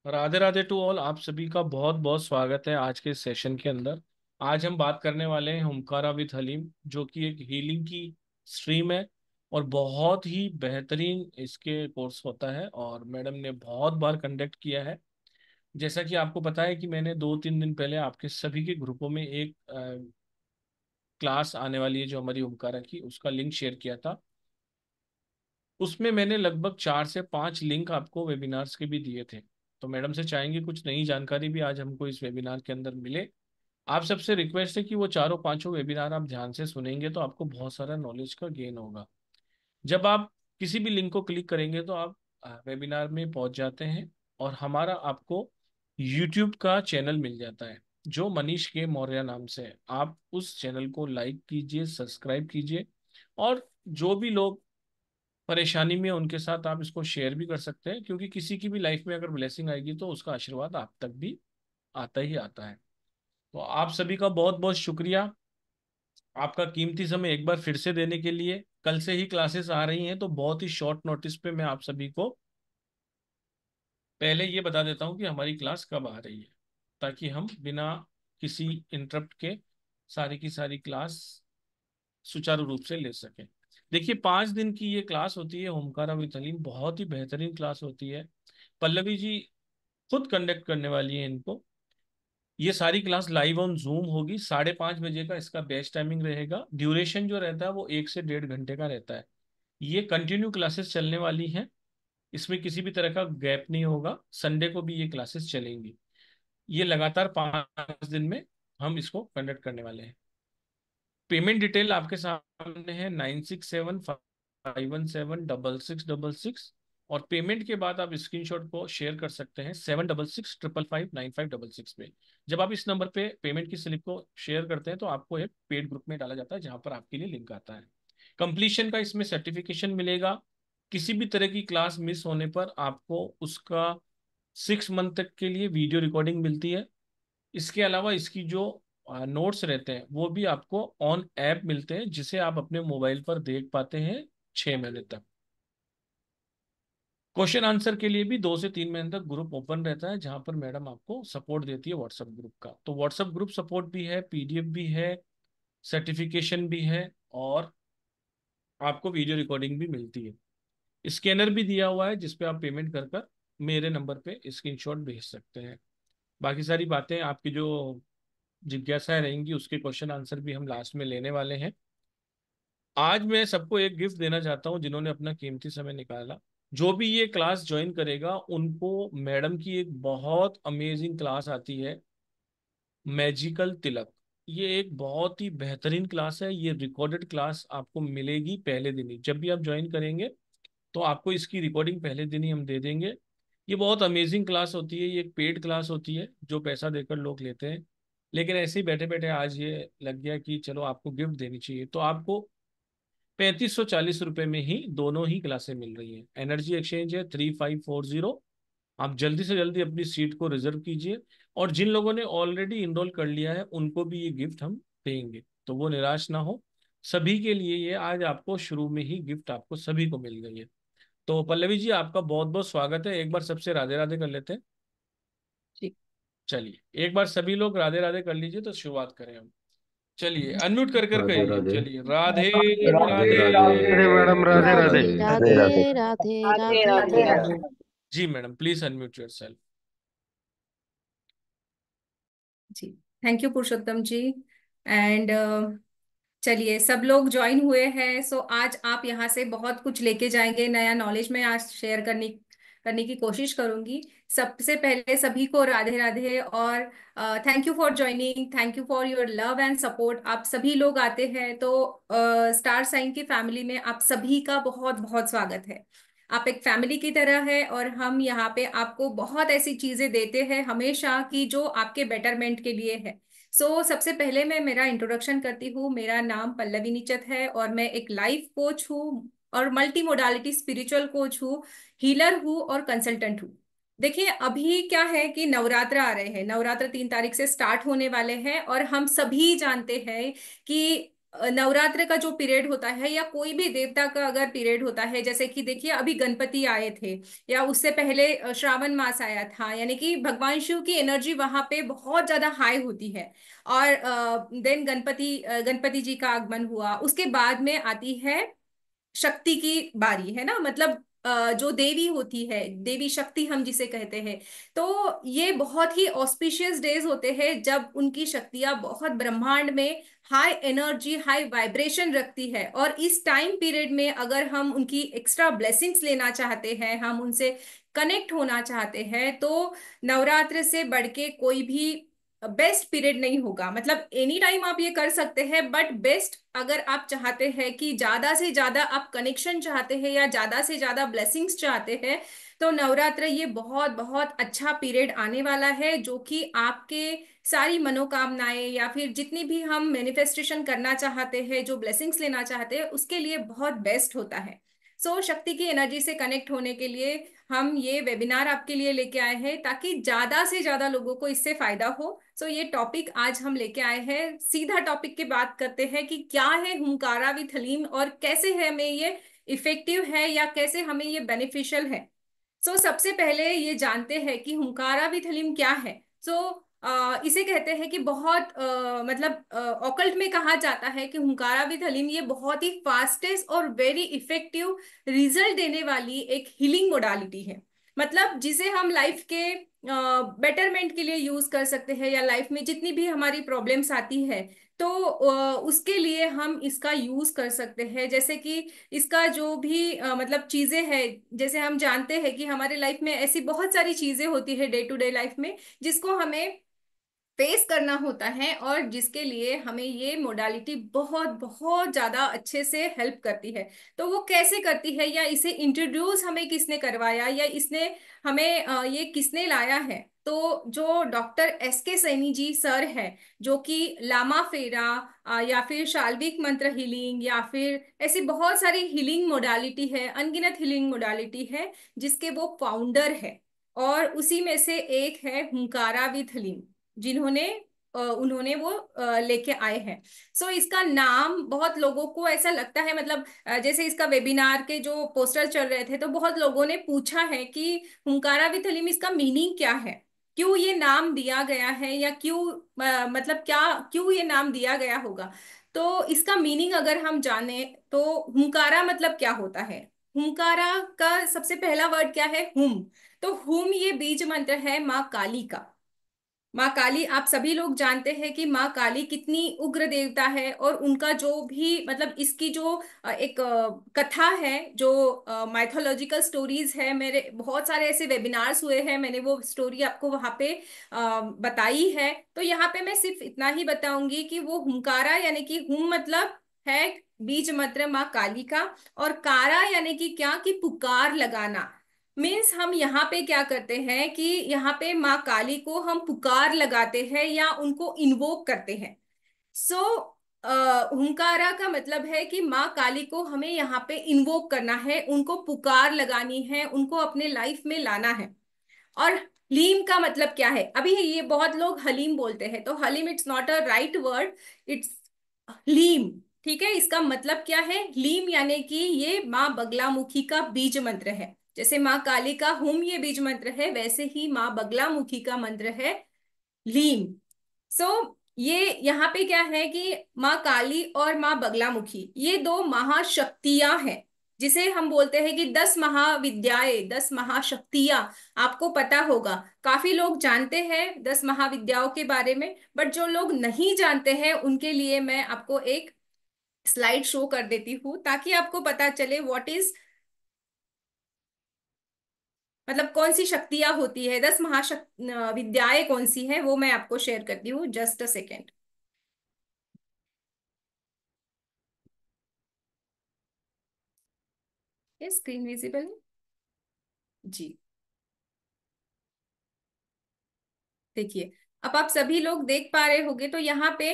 Radhe Radhe to all. आप सभी का बहुत बहुत स्वागत है आज के सेशन के अंदर। आज हम बात करने वाले हैं हुमकारा विद हलीम, जो कि एक हीलिंग की स्ट्रीम है और बहुत ही बेहतरीन इसके कोर्स होता है और मैडम ने बहुत बार कंडक्ट किया है। जैसा कि आपको पता है कि मैंने 2-3 दिन पहले आपके सभी के ग्रुपों में एक क्लास आने वाली है जो हमारी हुमकारा की, उसका लिंक शेयर किया था। उसमें मैंने लगभग 4 से 5 लिंक आपको वेबिनार्स के भी दिए थे। तो मैडम से चाहेंगे कुछ नई जानकारी भी आज हमको इस वेबिनार के अंदर मिले। आप सबसे रिक्वेस्ट है कि वो चारों पांचों वेबिनार आप ध्यान से सुनेंगे तो आपको बहुत सारा नॉलेज का गेन होगा। जब आप किसी भी लिंक को क्लिक करेंगे तो आप वेबिनार में पहुंच जाते हैं और हमारा आपको यूट्यूब का चैनल मिल जाता है जो मनीष के मौर्य नाम से है। आप उस चैनल को लाइक कीजिए, सब्सक्राइब कीजिए और जो भी लोग परेशानी में उनके साथ आप इसको शेयर भी कर सकते हैं, क्योंकि किसी की भी लाइफ में अगर ब्लेसिंग आएगी तो उसका आशीर्वाद आप तक भी आता ही आता है। तो आप सभी का बहुत बहुत शुक्रिया आपका कीमती समय एक बार फिर से देने के लिए। कल से ही क्लासेस आ रही हैं तो बहुत ही शॉर्ट नोटिस पे मैं आप सभी को पहले ये बता देता हूँ कि हमारी क्लास कब आ रही है, ताकि हम बिना किसी इंटरप्ट के सारी की सारी क्लास सुचारू रूप से ले सकें। देखिए, 5 दिन की ये क्लास होती है होमकारा विद हलीम, बहुत ही बेहतरीन क्लास होती है। पल्लवी जी खुद कंडक्ट करने वाली है इनको। ये सारी क्लास लाइव ऑन जूम होगी। 5:30 बजे का इसका बेस्ट टाइमिंग रहेगा। ड्यूरेशन जो रहता है वो 1 से 1.5 घंटे का रहता है। ये कंटिन्यू क्लासेस चलने वाली हैं, इसमें किसी भी तरह का गैप नहीं होगा। संडे को भी ये क्लासेस चलेंगी। ये लगातार 5 दिन में हम इसको कंडक्ट करने वाले हैं। पेमेंट डिटेल आपके सामने है, 9675176666। और पेमेंट के बाद आप स्क्रीनशॉट को शेयर कर सकते हैं 7665559566 पे। जब आप इस नंबर पे पेमेंट की स्लिप को शेयर करते हैं तो आपको एक पेड ग्रुप में डाला जाता है जहां पर आपके लिए लिंक आता है। कंप्लीशन का इसमें सर्टिफिकेशन मिलेगा। किसी भी तरह की क्लास मिस होने पर आपको उसका 6 मंथ तक के लिए वीडियो रिकॉर्डिंग मिलती है। इसके अलावा इसकी जो नोट्स रहते हैं वो भी आपको ऑन ऐप मिलते हैं, जिसे आप अपने मोबाइल पर देख पाते हैं 6 महीने तक। क्वेश्चन आंसर के लिए भी 2 से 3 महीने तक ग्रुप ओपन रहता है, जहां पर मैडम आपको सपोर्ट देती है व्हाट्सएप ग्रुप का। तो व्हाट्सएप ग्रुप सपोर्ट भी है, पीडीएफ भी है, सर्टिफिकेशन भी है और आपको वीडियो रिकॉर्डिंग भी मिलती है। स्कैनर भी दिया हुआ है जिसपे आप पेमेंट कर कर मेरे नंबर पे स्क्रीनशॉट भेज सकते हैं। बाकी सारी बातें आपकी जो जिज्ञासाएं रहेंगी उसके क्वेश्चन आंसर भी हम लास्ट में लेने वाले हैं। आज मैं सबको एक गिफ्ट देना चाहता हूं जिन्होंने अपना कीमती समय निकाला। जो भी ये क्लास ज्वाइन करेगा उनको मैडम की एक बहुत अमेजिंग क्लास आती है, मैजिकल तिलक। ये एक बहुत ही बेहतरीन क्लास है। ये रिकॉर्डेड क्लास आपको मिलेगी पहले दिन ही। जब भी आप ज्वाइन करेंगे तो आपको इसकी रिकॉर्डिंग पहले दिन ही हम दे देंगे। ये बहुत अमेजिंग क्लास होती है। ये एक पेड क्लास होती है जो पैसा देकर लोग लेते हैं, लेकिन ऐसे ही बैठे बैठे आज ये लग गया कि चलो आपको गिफ्ट देनी चाहिए, तो आपको 3540 रुपये में ही दोनों ही क्लासें मिल रही हैं। एनर्जी एक्सचेंज है 3540। आप जल्दी से जल्दी अपनी सीट को रिजर्व कीजिए। और जिन लोगों ने ऑलरेडी इनरोल कर लिया है उनको भी ये गिफ्ट हम देंगे, तो वो निराश ना हो। सभी के लिए ये आज आपको शुरू में ही गिफ्ट आपको सभी को मिल गई है। तो पल्लवी जी आपका बहुत बहुत स्वागत है। एक बार सबसे राधे राधे कर लेते हैं। जी। चलिए एक बार सभी लोग राधे राधे कर लीजिए तो शुरुआत करें हम। चलिए अनम्यूट कर कर राधे कहिए, राधे। चलिए राधे राधे राधे। राधे। राधे मैडम, राधे राधे राधे। राधे। राधे राधे। राधे राधे राधे राधे राधे। जी madam, please unmute yourself. जी। Thank you Purushottam ji. And चलिए सब लोग ज्वाइन हुए हैं, सो आज आप यहाँ से बहुत कुछ लेके जाएंगे, नया नॉलेज मैं आज शेयर करने की कोशिश करूंगी। सबसे पहले सभी को राधे राधे और thank you for joining, thank you for your love and support. आप सभी लोग आते हैं तो स्टार साइन की फैमिली में आप सभी का बहुत बहुत स्वागत है। आप एक फैमिली की तरह है और हम यहाँ पे आपको बहुत ऐसी चीजें देते हैं हमेशा की जो आपके बेटरमेंट के लिए है। सबसे पहले मैं मेरा इंट्रोडक्शन करती हूँ। मेरा नाम पल्लवी निचत है और मैं एक लाइफ कोच हूँ और मल्टी मोडालिटी स्पिरिचुअल कोच हूँ, हीलर हूँ और कंसल्टेंट हूँ। देखिए अभी क्या है कि नवरात्र आ रहे हैं, नवरात्र 3 तारीख से स्टार्ट होने वाले हैं और हम सभी जानते हैं कि नवरात्र का जो पीरियड होता है या कोई भी देवता का अगर पीरियड होता है, जैसे कि देखिए अभी गणपति आए थे या उससे पहले श्रावण मास आया था, यानी कि भगवान शिव की एनर्जी वहां पे बहुत ज्यादा हाई होती है। और देन गणपति जी का आगमन हुआ, उसके बाद में आती है शक्ति की बारी, है ना। मतलब जो देवी होती है, देवी शक्ति हम जिसे कहते हैं, तो ये बहुत ही ऑस्पिशियस डेज होते हैं जब उनकी शक्तियां बहुत ब्रह्मांड में हाई एनर्जी, हाई वाइब्रेशन रखती है। और इस टाइम पीरियड में अगर हम उनकी एक्स्ट्रा ब्लेसिंग्स लेना चाहते हैं, हम उनसे कनेक्ट होना चाहते हैं, तो नवरात्र से बढ़ के कोई भी बेस्ट पीरियड नहीं होगा। मतलब एनी टाइम आप ये कर सकते हैं, बट बेस्ट अगर आप चाहते हैं कि ज्यादा से ज्यादा आप कनेक्शन चाहते हैं या ज्यादा से ज्यादा ब्लेसिंग्स चाहते हैं, तो नवरात्र ये बहुत बहुत अच्छा पीरियड आने वाला है, जो कि आपके सारी मनोकामनाएं या फिर जितनी भी हम मैनिफेस्टेशन करना चाहते हैं, जो ब्लेसिंग्स लेना चाहते हैं, उसके लिए बहुत बेस्ट होता है। शक्ति की एनर्जी से कनेक्ट होने के लिए हम ये वेबिनार आपके लिए लेके आए हैं, ताकि ज्यादा से ज्यादा लोगों को इससे फायदा हो। ये टॉपिक आज हम लेके आए हैं, सीधा टॉपिक की बात करते हैं कि क्या है हुंकारा विथ हलीम और कैसे है हमें ये इफेक्टिव है या कैसे हमें ये बेनिफिशियल है। सबसे पहले ये जानते हैं कि हुंकारा विथ हलीम क्या है। इसे कहते हैं कि बहुत मतलब ऑकल्ट में कहा जाता है कि हुंकारा विथ हलीम ये बहुत ही फास्टेस्ट और वेरी इफेक्टिव रिजल्ट देने वाली एक हीलिंग मोडालिटी है। मतलब जिसे हम लाइफ के बेटरमेंट के लिए यूज कर सकते हैं, या लाइफ में जितनी भी हमारी प्रॉब्लम्स आती है, तो उसके लिए हम इसका यूज कर सकते हैं। जैसे कि इसका जो भी मतलब चीजें हैं, जैसे हम जानते हैं कि हमारे लाइफ में ऐसी बहुत सारी चीजें होती है डे टू डे लाइफ में, जिसको हमें फेस करना होता है, और जिसके लिए हमें ये मोडालिटी बहुत बहुत ज्यादा अच्छे से हेल्प करती है। तो वो कैसे करती है, या इसे इंट्रोड्यूस हमें किसने करवाया, या इसने हमें ये किसने लाया है, तो जो doctor S K Saini ji sir है, जो कि लामा फेरा या फिर शाल्विक मंत्र हीलिंग या फिर ऐसी बहुत सारी हीलिंग मोडालिटी है, अनगिनत हीलिंग मोडालिटी है, जिसके वो फाउंडर है। और उसी में से एक है हुंकारा विथ हलीम, जिन्होंने उन्होंने वो लेके आए हैं। इसका नाम बहुत लोगों को ऐसा लगता है, मतलब जैसे इसका वेबिनार के जो पोस्टर चल रहे थे, तो बहुत लोगों ने पूछा है कि हुंकारा विथ हलीम इसका मीनिंग क्या है, क्यों ये नाम दिया गया है, या क्यों मतलब क्या, क्यों ये नाम दिया गया होगा। तो इसका मीनिंग अगर हम जाने, तो हुंकारा मतलब क्या होता है। हुंकारा का सबसे पहला वर्ड क्या है, हुम। तो हुम ये बीज मंत्र है माँ काली का। माँ काली, आप सभी लोग जानते हैं कि माँ काली कितनी उग्र देवता है, और उनका जो भी मतलब इसकी जो एक कथा है, जो माइथोलॉजिकल स्टोरीज है, मेरे बहुत सारे ऐसे वेबिनार्स हुए हैं, मैंने वो स्टोरी आपको वहां पे बताई है। तो यहाँ पे मैं सिर्फ इतना ही बताऊंगी कि वो हुंकारा यानी कि हुम मतलब है बीज मंत्र माँ काली का, और कारा यानी कि क्या, कि पुकार लगाना। मीन्स हम यहाँ पे क्या करते हैं कि यहाँ पे माँ काली को हम पुकार लगाते हैं या उनको इन्वोक करते हैं। सो हुंकारा का मतलब है कि माँ काली को हमें यहाँ पे इन्वोक करना है, उनको पुकार लगानी है, उनको अपने लाइफ में लाना है। और हलीम का मतलब क्या है, अभी ये बहुत लोग हलीम बोलते हैं, तो haleem it's not a right word, it's haleem. ठीक है, इसका मतलब क्या है, हलीम यानी कि ये माँ बगलामुखी का बीज मंत्र है। जैसे माँ काली का हुम ये बीज मंत्र है, वैसे ही माँ बगलामुखी का मंत्र है लीम। ये यहाँ पे क्या है कि माँ काली और माँ बगलामुखी ये दो महाशक्तियां हैं, जिसे हम बोलते हैं कि 10 महाविद्याएं, 10 महाशक्तियां। आपको पता होगा, काफी लोग जानते हैं 10 महाविद्याओं के बारे में, बट जो लोग नहीं जानते हैं उनके लिए मैं आपको एक स्लाइड शो कर देती हूँ, ताकि आपको पता चले व्हाट इज, मतलब कौन सी शक्तियां होती है, 10 महाविद्याएं कौन सी है, वो मैं आपको शेयर करती हूँ। Just a second. ये स्क्रीन विजिबल है जी। देखिए, अब आप सभी लोग देख पा रहे होंगे, तो यहाँ पे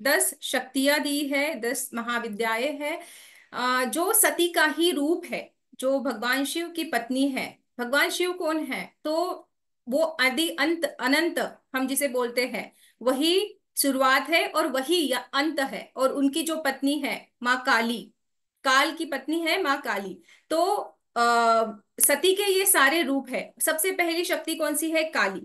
10 शक्तियां दी है, 10 महाविद्याएं है। जो सती का ही रूप है, जो भगवान शिव की पत्नी है। भगवान शिव कौन है, तो वो आदि अंत अनंत हम जिसे बोलते हैं, वही शुरुआत है और वही अंत है। और उनकी जो पत्नी है माँ काली, काल की पत्नी है माँ काली। तो सती के ये सारे रूप है। सबसे पहली शक्ति कौन सी है? काली।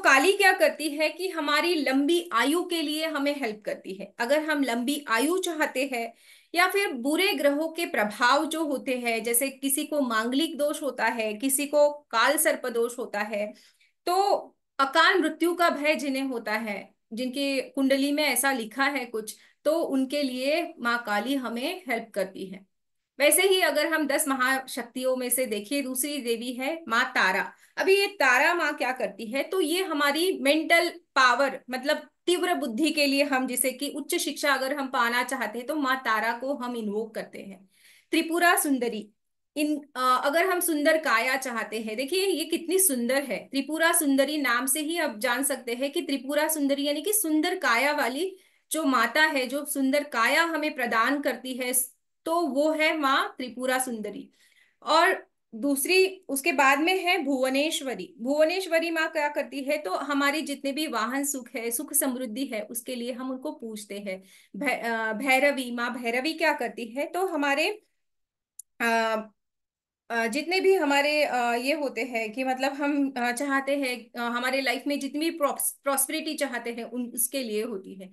काली क्या करती है कि हमारी लंबी आयु के लिए हमें हेल्प करती है। अगर हम लंबी आयु चाहते हैं या फिर बुरे ग्रहों के प्रभाव जो होते हैं, जैसे किसी को मांगलिक दोष होता है, किसी को काल सर्प दोष होता है, तो अकाल मृत्यु का भय जिन्हें होता है, जिनकी कुंडली में ऐसा लिखा है कुछ, तो उनके लिए माँ काली हमें हेल्प करती है। वैसे ही अगर हम 10 महाशक्तियों में से देखिए, दूसरी देवी है माँ तारा। अभी ये तारा माँ क्या करती है? तो ये हमारी मेंटल पावर, मतलब तीव्र बुद्धि के लिए, हम जिसे कि उच्च शिक्षा अगर हम पाना चाहते हैं तो माँ तारा को हम इन्वोक करते हैं। त्रिपुरा सुंदरी, अगर हम सुंदर काया चाहते हैं, देखिए ये कितनी सुंदर है। त्रिपुरा सुंदरी नाम से ही आप जान सकते हैं कि त्रिपुरा सुंदरी यानी कि सुंदर काया वाली जो माता है, जो सुंदर काया हमें प्रदान करती है, तो वो है माँ त्रिपुरा सुंदरी। और दूसरी उसके बाद में है भुवनेश्वरी। भुवनेश्वरी माँ क्या करती है? तो हमारी जितने भी वाहन सुख है, सुख समृद्धि है, उसके लिए हम उनको पूजते हैं। भैरवी माँ, भैरवी क्या करती है? तो हमारे जितने भी हमारे ये होते हैं कि मतलब हम चाहते हैं हमारे लाइफ में जितनी भी प्रॉस्पेरिटी चाहते हैं, उन उसके लिए होती है।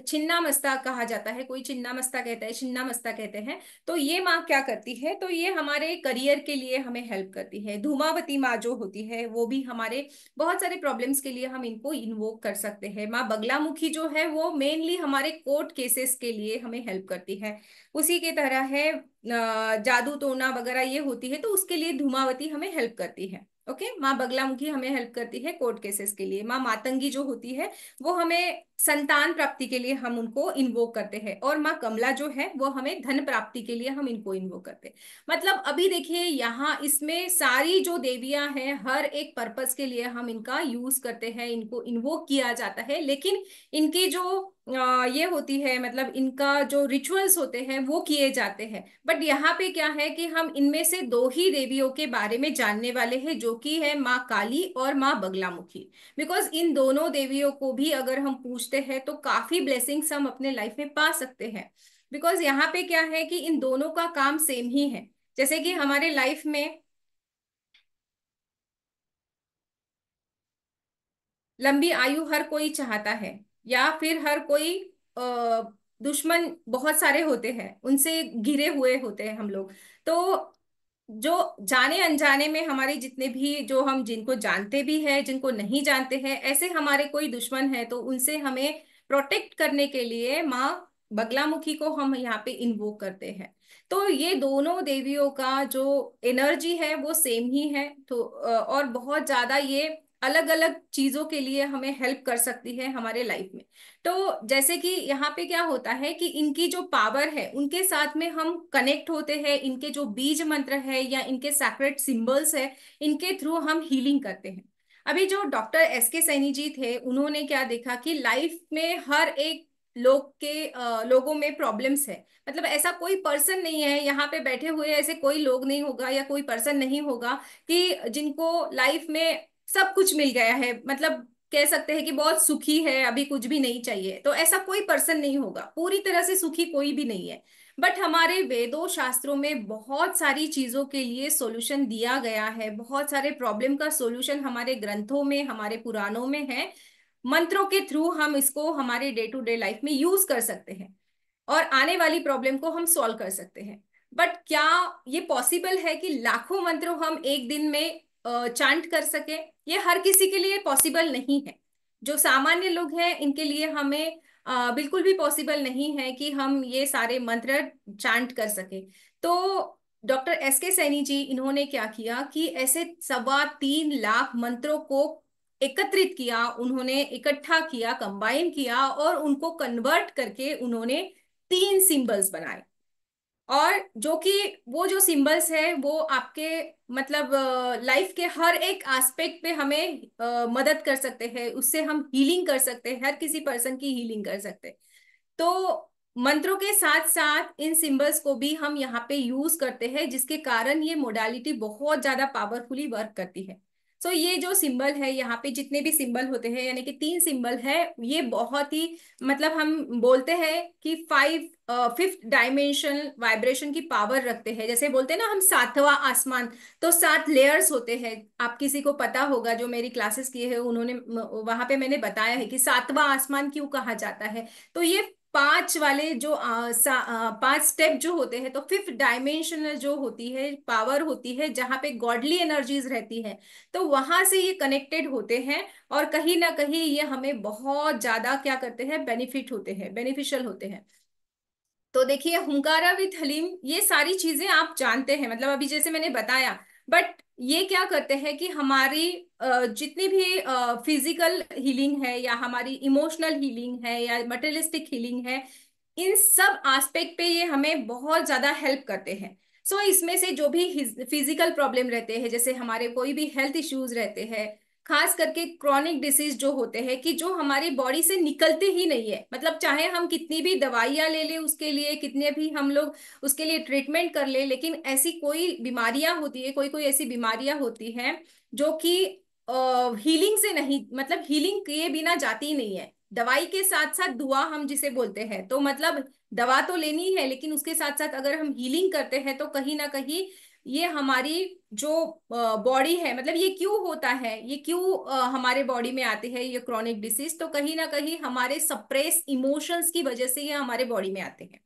छिन्ना मस्ता कहा जाता है, कोई चिन्ना मस्ता कहता है, छिन्ना मस्ता कहते हैं। तो ये माँ क्या करती है? तो ये हमारे करियर के लिए हमें हेल्प करती है। धूमावती माँ जो होती है वो भी हमारे बहुत सारे प्रॉब्लम्स के लिए हम इनको इन्वोक कर सकते हैं। माँ बगलामुखी जो है वो मेनली हमारे कोर्ट केसेस के लिए हमें हेल्प करती है। उसी की तरह है जादू टोना वगैरह ये होती है, तो उसके लिए धूमावती हमें हेल्प करती है। ओके, माँ बगलामुखी हमें हेल्प करती है कोर्ट केसेस के लिए। माँ मातंगी जो होती है वो हमें संतान प्राप्ति के लिए हम उनको इन्वोक करते हैं। और माँ कमला जो है वो हमें धन प्राप्ति के लिए हम इनको इन्वोक करते हैं। मतलब अभी देखिए यहाँ इसमें सारी जो देवियां हैं, हर एक पर्पस के लिए हम इनका यूज करते हैं, इनको इन्वोक किया जाता है। लेकिन इनकी जो ये होती है, मतलब इनका जो रिचुअल्स होते हैं वो किए जाते हैं। बट यहाँ पे क्या है कि हम इनमें से दो ही देवियों के बारे में जानने वाले हैं, जो कि है माँ काली और माँ बगलामुखी। बिकॉज इन दोनों देवियों को भी अगर हम पूछते हैं तो काफी ब्लेसिंग्स हम अपने लाइफ में पा सकते हैं। बिकॉज यहाँ पे क्या है कि इन दोनों का काम सेम ही है। जैसे कि हमारे लाइफ में लंबी आयु हर कोई चाहता है, या फिर हर कोई अ, दुश्मन बहुत सारे होते हैं, उनसे घिरे हुए होते हैं हम लोग। तो जो जाने अनजाने में हमारे जितने भी, जो हम जिनको जानते भी हैं, जिनको नहीं जानते हैं, ऐसे हमारे कोई दुश्मन है, तो उनसे हमें प्रोटेक्ट करने के लिए माँ बगलामुखी को हम यहाँ पे इन्वोक करते हैं। तो ये दोनों देवियों का जो एनर्जी है वो सेम ही है। तो और बहुत ज्यादा ये अलग अलग चीजों के लिए हमें हेल्प कर सकती है हमारे लाइफ में। तो जैसे कि यहाँ पे क्या होता है कि इनकी जो पावर है उनके साथ में हम कनेक्ट होते हैं। इनके जो बीज मंत्र है या इनके सैक्रेड सिंबल्स है, इनके थ्रू हम हीलिंग करते हैं। अभी जो डॉक्टर एस के सैनी जी थे, उन्होंने क्या देखा कि लाइफ में हर एक लोगों में प्रॉब्लम्स है। मतलब ऐसा कोई पर्सन नहीं है यहाँ पे बैठे हुए, ऐसे कोई लोग नहीं होगा या कोई पर्सन नहीं होगा कि जिनको लाइफ में सब कुछ मिल गया है, मतलब कह सकते हैं कि बहुत सुखी है, अभी कुछ भी नहीं चाहिए। तो ऐसा कोई पर्सन नहीं होगा, पूरी तरह से सुखी कोई भी नहीं है। बट हमारे वेदों शास्त्रों में बहुत सारी चीजों के लिए सॉल्यूशन दिया गया है। बहुत सारे प्रॉब्लम का सॉल्यूशन हमारे ग्रंथों में, हमारे पुराणों में है। मंत्रों के थ्रू हम इसको हमारे डे टू डे लाइफ में यूज कर सकते हैं और आने वाली प्रॉब्लम को हम सॉल्व कर सकते हैं। बट क्या ये पॉसिबल है कि लाखों मंत्र हम एक दिन में चांट कर सके? ये हर किसी के लिए पॉसिबल नहीं है। जो सामान्य लोग हैं इनके लिए हमें बिल्कुल भी पॉसिबल नहीं है कि हम ये सारे मंत्र चांट कर सके। तो डॉक्टर एस के सैनी जी, इन्होंने क्या किया कि ऐसे 3.25 लाख मंत्रों को एकत्रित किया, उन्होंने इकट्ठा किया, कंबाइन किया, और उनको कन्वर्ट करके उन्होंने 3 सिंबल्स बनाए। और जो कि वो जो सिंबल्स है वो आपके मतलब लाइफ के हर एक एस्पेक्ट पे हमें मदद कर सकते हैं, उससे हम हीलिंग कर सकते हैं, हर किसी पर्सन की हीलिंग कर सकते हैं। तो मंत्रों के साथ साथ इन सिंबल्स को भी हम यहाँ पे यूज करते हैं, जिसके कारण ये मोडालिटी बहुत ज्यादा पावरफुली वर्क करती है। सो ये जो सिंबल है यहाँ पे, जितने भी सिंबल होते हैं, यानी कि 3 सिंबल है, ये बहुत ही, मतलब हम बोलते हैं कि फिफ्थ डायमेंशन वाइब्रेशन की पावर रखते हैं। जैसे बोलते हैं ना हम 7वां आसमान, तो 7 लेयर्स होते हैं। आप किसी को पता होगा जो मेरी क्लासेस किए हैं, उन्होंने वहां पे मैंने बताया है कि 7वां आसमान क्यों कहा जाता है। तो ये 5 वाले जो 5 स्टेप जो होते हैं, तो फिफ्थ डायमेंशनल जो होती है पावर होती है, जहाँ पे गॉडली एनर्जीज रहती है, तो वहां से ये कनेक्टेड होते हैं। और कहीं ना कहीं ये हमें बहुत ज्यादा क्या करते हैं, बेनिफिट होते हैं, बेनिफिशियल होते हैं। तो देखिए, हुंकारा विथ हलीम, ये सारी चीजें आप जानते हैं, मतलब अभी जैसे मैंने बताया। बट ये क्या करते हैं कि हमारी जितनी भी फिजिकल हीलिंग है, या हमारी इमोशनल हीलिंग है, या मटेरियलिस्टिक हीलिंग है, इन सब एस्पेक्ट पे ये हमें बहुत ज्यादा हेल्प करते हैं। इसमें से जो भी फिजिकल प्रॉब्लम रहते हैं, जैसे हमारे कोई भी हेल्थ इश्यूज रहते हैं, खास करके क्रॉनिक डिसीज जो होते हैं, कि जो हमारी बॉडी से निकलते ही नहीं है, मतलब चाहे हम कितनी भी दवाइयां ले लें उसके लिए, कितने भी हम लोग उसके लिए ट्रीटमेंट कर ले, लेकिन ऐसी कोई बीमारियां होती है, कोई कोई ऐसी बीमारियां होती हैं जो कि हीलिंग से नहीं, मतलब हीलिंग किए बिना जाती नहीं है। दवाई के साथ साथ दुआ हम जिसे बोलते हैं, तो मतलब दवा तो लेनी है, लेकिन उसके साथ साथ अगर हम हीलिंग करते हैं, तो कहीं ना कहीं ये हमारी जो बॉडी है, मतलब ये क्यों होता है, ये क्यों हमारे बॉडी में आते हैं ये क्रॉनिक डिसीज, तो कहीं ना कहीं हमारे सप्रेस इमोशंस की वजह से ये हमारे बॉडी में आते हैं,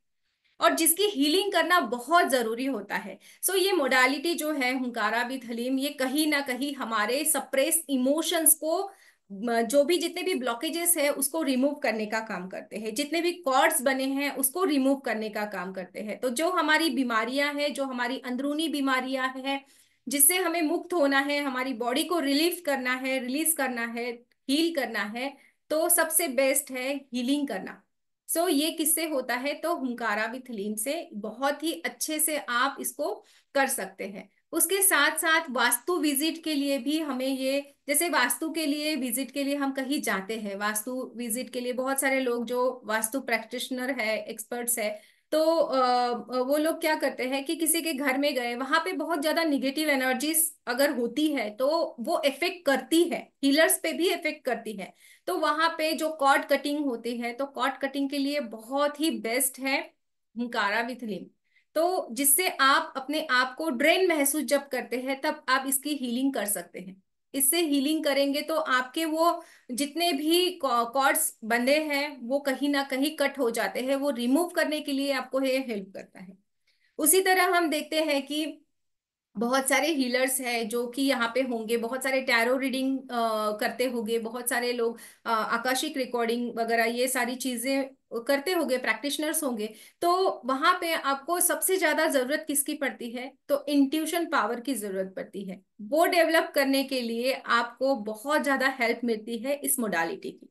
और जिसकी हीलिंग करना बहुत जरूरी होता है। ये मोडालिटी जो है हुंकारा विद हलीम, ये कहीं ना कहीं हमारे सप्रेस इमोशंस को, जो भी जितने भी ब्लॉकेजेस है उसको रिमूव करने का काम करते हैं, जितने भी कॉर्ड्स बने हैं उसको रिमूव करने का काम करते हैं। तो जो हमारी बीमारियां हैं, जो हमारी अंदरूनी बीमारियां हैं, जिससे हमें मुक्त होना है, हमारी बॉडी को रिलीफ करना है, रिलीज करना है, हील करना है, तो सबसे बेस्ट है हीलिंग करना। ये किससे होता है, तो हुंकारा विथ लीम से बहुत ही अच्छे से आप इसको कर सकते हैं। उसके साथ साथ वास्तु विजिट के लिए भी हमें ये, जैसे वास्तु के लिए विजिट के लिए हम कहीं जाते हैं, वास्तु विजिट के लिए बहुत सारे लोग जो वास्तु प्रैक्टिशनर है, एक्सपर्ट्स है, तो वो लोग क्या करते हैं कि किसी के घर में गए, वहां पे बहुत ज्यादा निगेटिव एनर्जीज अगर होती है, तो वो इफेक्ट करती है, हीलर्स पे भी इफेक्ट करती है। तो वहां पे जो कॉर्ड कटिंग होती है, तो कॉर्ड कटिंग के लिए बहुत ही बेस्ट है हुंकारा विथ लीम। तो जिससे आप अपने आप को ड्रेन महसूस जब करते हैं, तब आप इसकी हीलिंग कर सकते हैं। इससे हीलिंग करेंगे तो आपके वो जितने भी कॉर्ड्स बंधे हैं, वो कहीं ना कहीं कट हो जाते हैं, वो रिमूव करने के लिए आपको ये हेल्प करता है। उसी तरह हम देखते हैं कि बहुत सारे हीलर्स हैं जो कि यहाँ पे होंगे, बहुत सारे टैरो रीडिंग करते होंगे, बहुत सारे लोग आकाशिक रिकॉर्डिंग वगैरह ये सारी चीजें करते होंगे, प्रैक्टिशनर्स होंगे। तो वहां पे आपको सबसे ज्यादा जरूरत किसकी पड़ती है, तो इंट्यूशन पावर की जरूरत पड़ती है। वो डेवलप करने के लिए आपको बहुत ज्यादा हेल्प मिलती है इस मोडालिटी की।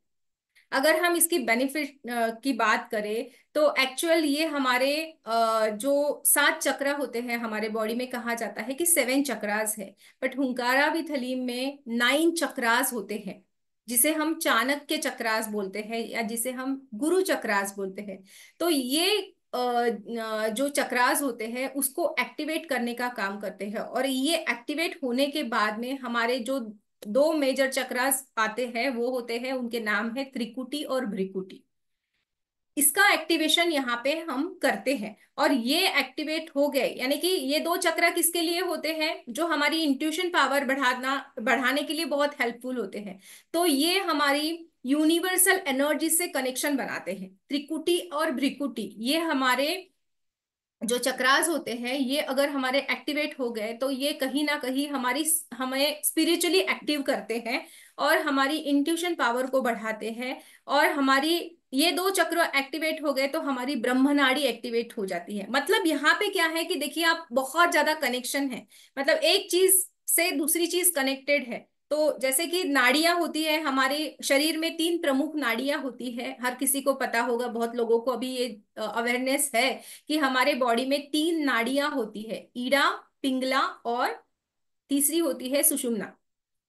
अगर हम इसकी बेनिफिट की बात करें, तो एक्चुअल ये हमारे जो 7 चक्र होते हैं हमारे बॉडी में, कहा जाता है कि 7 चक्रास है। बट हुंकारा विथ हलीम में 9 चक्रास होते हैं, जिसे हम चाणक्य चक्रास बोलते हैं, या जिसे हम गुरु चक्रास बोलते हैं। तो ये जो चक्रास होते हैं उसको एक्टिवेट करने का काम करते हैं, और ये एक्टिवेट होने के बाद में हमारे जो 2 मेजर चक्रास आते हैं, वो होते हैं, उनके नाम है त्रिकुटी और भ्रिकुटी। इसका एक्टिवेशन यहाँ पे हम करते हैं, और ये एक्टिवेट हो गए, यानी कि ये 2 चक्र किसके लिए होते हैं, जो हमारी इंट्यूशन पावर बढ़ाने के लिए बहुत हेल्पफुल होते हैं। तो ये हमारी यूनिवर्सल एनर्जी से कनेक्शन बनाते हैं। त्रिकुटी और भ्रिकुटी, ये हमारे जो चक्रास होते हैं, ये अगर हमारे एक्टिवेट हो गए, तो ये कहीं ना कहीं हमें स्पिरिचुअली एक्टिव करते हैं, और हमारी इंट्यूशन पावर को बढ़ाते हैं। और हमारी ये 2 चक्र एक्टिवेट हो गए, तो हमारी ब्रह्मनाड़ी एक्टिवेट हो जाती है। मतलब यहाँ पे क्या है कि देखिए, आप बहुत ज्यादा कनेक्शन है, मतलब एक चीज से दूसरी चीज कनेक्टेड है। तो जैसे कि नाड़ियां होती है हमारे शरीर में, 3 प्रमुख नाड़ियां होती है, हर किसी को पता होगा, बहुत लोगों को अभी ये अवेयरनेस है कि हमारे बॉडी में 3 नाड़ियां होती है, ईड़ा, पिंगला, और तीसरी होती है सुषुम्ना।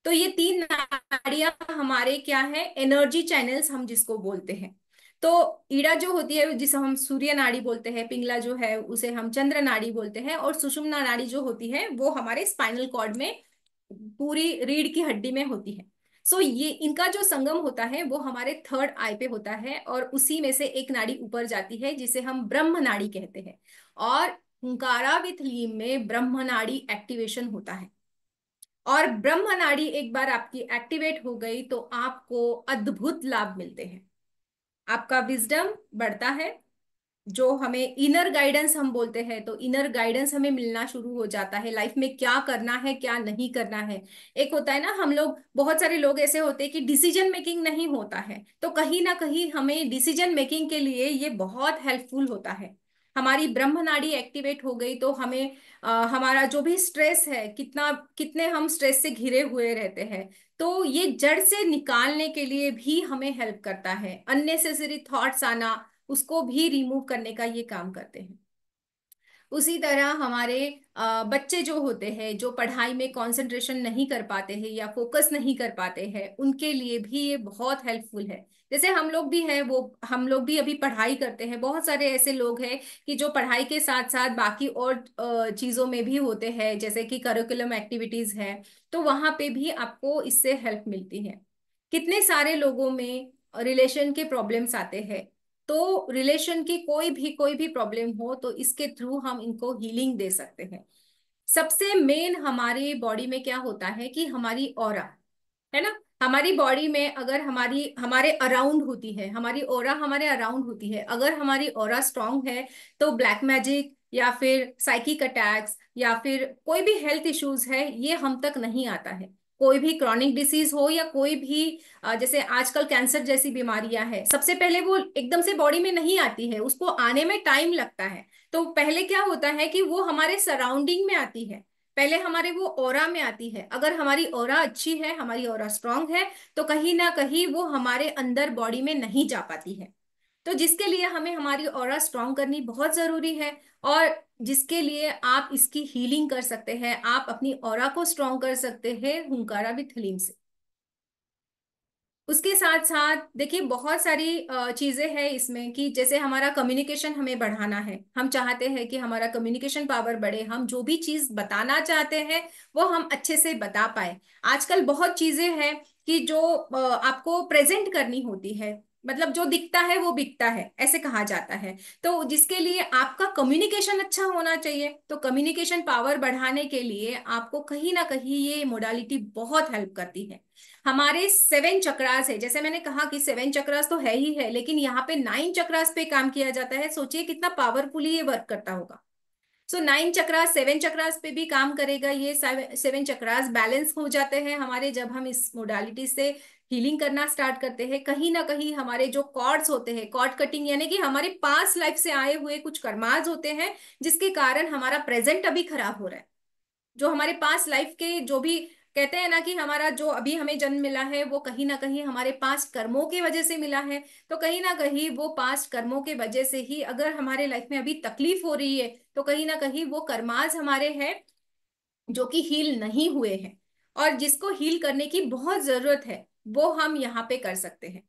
तो ये 3 नाड़ियां हमारे क्या है, एनर्जी चैनल्स हम जिसको बोलते हैं। तो ईड़ा जो होती है जिसे हम सूर्य नाड़ी बोलते हैं, पिंगला जो है उसे हम चंद्र नाड़ी बोलते हैं, और सुषुम्ना नाड़ी जो होती है वो हमारे स्पाइनल कॉर्ड में पूरी रीढ़ की हड्डी में होती है। सो ये इनका जो संगम होता है वो हमारे थर्ड आई पे होता है, और उसी में से एक नाड़ी ऊपर जाती है जिसे हम ब्रह्म नाड़ी कहते हैं। और हुंकारा विथ लीम में ब्रह्म नाड़ी एक्टिवेशन होता है। और ब्रह्म नाड़ी एक बार आपकी एक्टिवेट हो गई तो आपको अद्भुत लाभ मिलते हैं। आपका विजडम बढ़ता है, जो हमें इनर गाइडेंस हम बोलते हैं, तो इनर गाइडेंस हमें मिलना शुरू हो जाता है लाइफ में क्या करना है क्या नहीं करना है। एक होता है ना, हम लोग बहुत सारे लोग ऐसे होते हैं कि डिसीजन मेकिंग नहीं होता है, तो कहीं ना कहीं हमें डिसीजन मेकिंग के लिए ये बहुत हेल्पफुल होता है। हमारी ब्रह्म नाड़ी एक्टिवेट हो गई तो हमें हमारा जो भी स्ट्रेस है, कितना कितने हम स्ट्रेस से घिरे हुए रहते हैं, तो ये जड़ से निकालने के लिए भी हमें हेल्प करता है। अननेसेसरी थॉट्स आना, उसको भी रिमूव करने का ये काम करते हैं। उसी तरह हमारे बच्चे जो होते हैं, जो पढ़ाई में कंसंट्रेशन नहीं कर पाते हैं या फोकस नहीं कर पाते हैं, उनके लिए भी ये बहुत हेल्पफुल है। जैसे हम लोग भी हैं, वो हम लोग भी अभी पढ़ाई करते हैं, बहुत सारे ऐसे लोग हैं कि जो पढ़ाई के साथ साथ बाकी और चीजों में भी होते हैं, जैसे कि करिकुलम एक्टिविटीज है, तो वहां पे भी आपको इससे हेल्प मिलती है। कितने सारे लोगों में रिलेशन के प्रॉब्लम्स आते हैं, तो रिलेशन की कोई भी प्रॉब्लम हो तो इसके थ्रू हम इनको हीलिंग दे सकते हैं। सबसे मेन हमारी बॉडी में क्या होता है कि हमारी ऑरा है ना, हमारी बॉडी में अगर हमारी हमारे अराउंड होती है, हमारी ओरा हमारे अराउंड होती है, अगर हमारी ओरा स्ट्रांग है तो ब्लैक मैजिक या फिर साइकिक अटैक्स या फिर कोई भी हेल्थ इश्यूज है ये हम तक नहीं आता है। कोई भी क्रॉनिक डिसीज हो या कोई भी जैसे आजकल कैंसर जैसी बीमारियां हैं, सबसे पहले वो एकदम से बॉडी में नहीं आती है, उसको आने में टाइम लगता है। तो पहले क्या होता है कि वो हमारे सराउंडिंग में आती है, पहले हमारे वो ओरा में आती है। अगर हमारी ओरा अच्छी है, हमारी ओरा स्ट्रांग है, तो कहीं ना कहीं वो हमारे अंदर बॉडी में नहीं जा पाती है। तो जिसके लिए हमें हमारी ओरा स्ट्रांग करनी बहुत जरूरी है, और जिसके लिए आप इसकी हीलिंग कर सकते हैं, आप अपनी ओरा को स्ट्रांग कर सकते हैं हुंकारा विथ हीलिंग से। उसके साथ साथ देखिए बहुत सारी चीजें हैं इसमें, कि जैसे हमारा कम्युनिकेशन हमें बढ़ाना है, हम चाहते हैं कि हमारा कम्युनिकेशन पावर बढ़े, हम जो भी चीज बताना चाहते हैं वो हम अच्छे से बता पाए। आजकल बहुत चीजें हैं कि जो आपको प्रेजेंट करनी होती है, मतलब जो दिखता है वो बिकता है, ऐसे कहा जाता है। तो जिसके लिए आपका कम्युनिकेशन अच्छा होना चाहिए, तो कम्युनिकेशन पावर बढ़ाने के लिए आपको कहीं ना कहीं ये मोडालिटी बहुत हेल्प करती है। हमारे 7 चक्रास है, जैसे मैंने कहा कि 7 चक्रास तो है ही है, लेकिन यहाँ पे 9 चक्रास पे काम किया जाता है। सोचिए कितना पावरफुली ये वर्क करता होगा। सो 9 चक्रास 7 चक्रास पे भी काम करेगा। ये 7 चक्रास बैलेंस हो जाते हैं हमारे, जब हम इस मोडालिटी से हीलिंग करना स्टार्ट करते हैं। कहीं ना कहीं हमारे जो कॉर्ड्स होते हैं, कॉर्ड कटिंग यानी कि हमारे पास लाइफ से आए हुए कुछ कर्माज होते हैं, जिसके कारण हमारा प्रेजेंट अभी खराब हो रहा है। जो हमारे पास लाइफ के जो भी कहते हैं ना कि हमारा जो अभी हमें जन्म मिला है वो कहीं ना कहीं हमारे पास्ट कर्मों की वजह से मिला है। तो कहीं ना कहीं वो पास्ट कर्मों के वजह से ही अगर हमारे लाइफ में अभी तकलीफ हो रही है, तो कहीं ना कहीं वो कर्माज हमारे हैं जो कि हील नहीं हुए हैं, और जिसको हील करने की बहुत जरूरत है, वो हम यहाँ पे कर सकते हैं।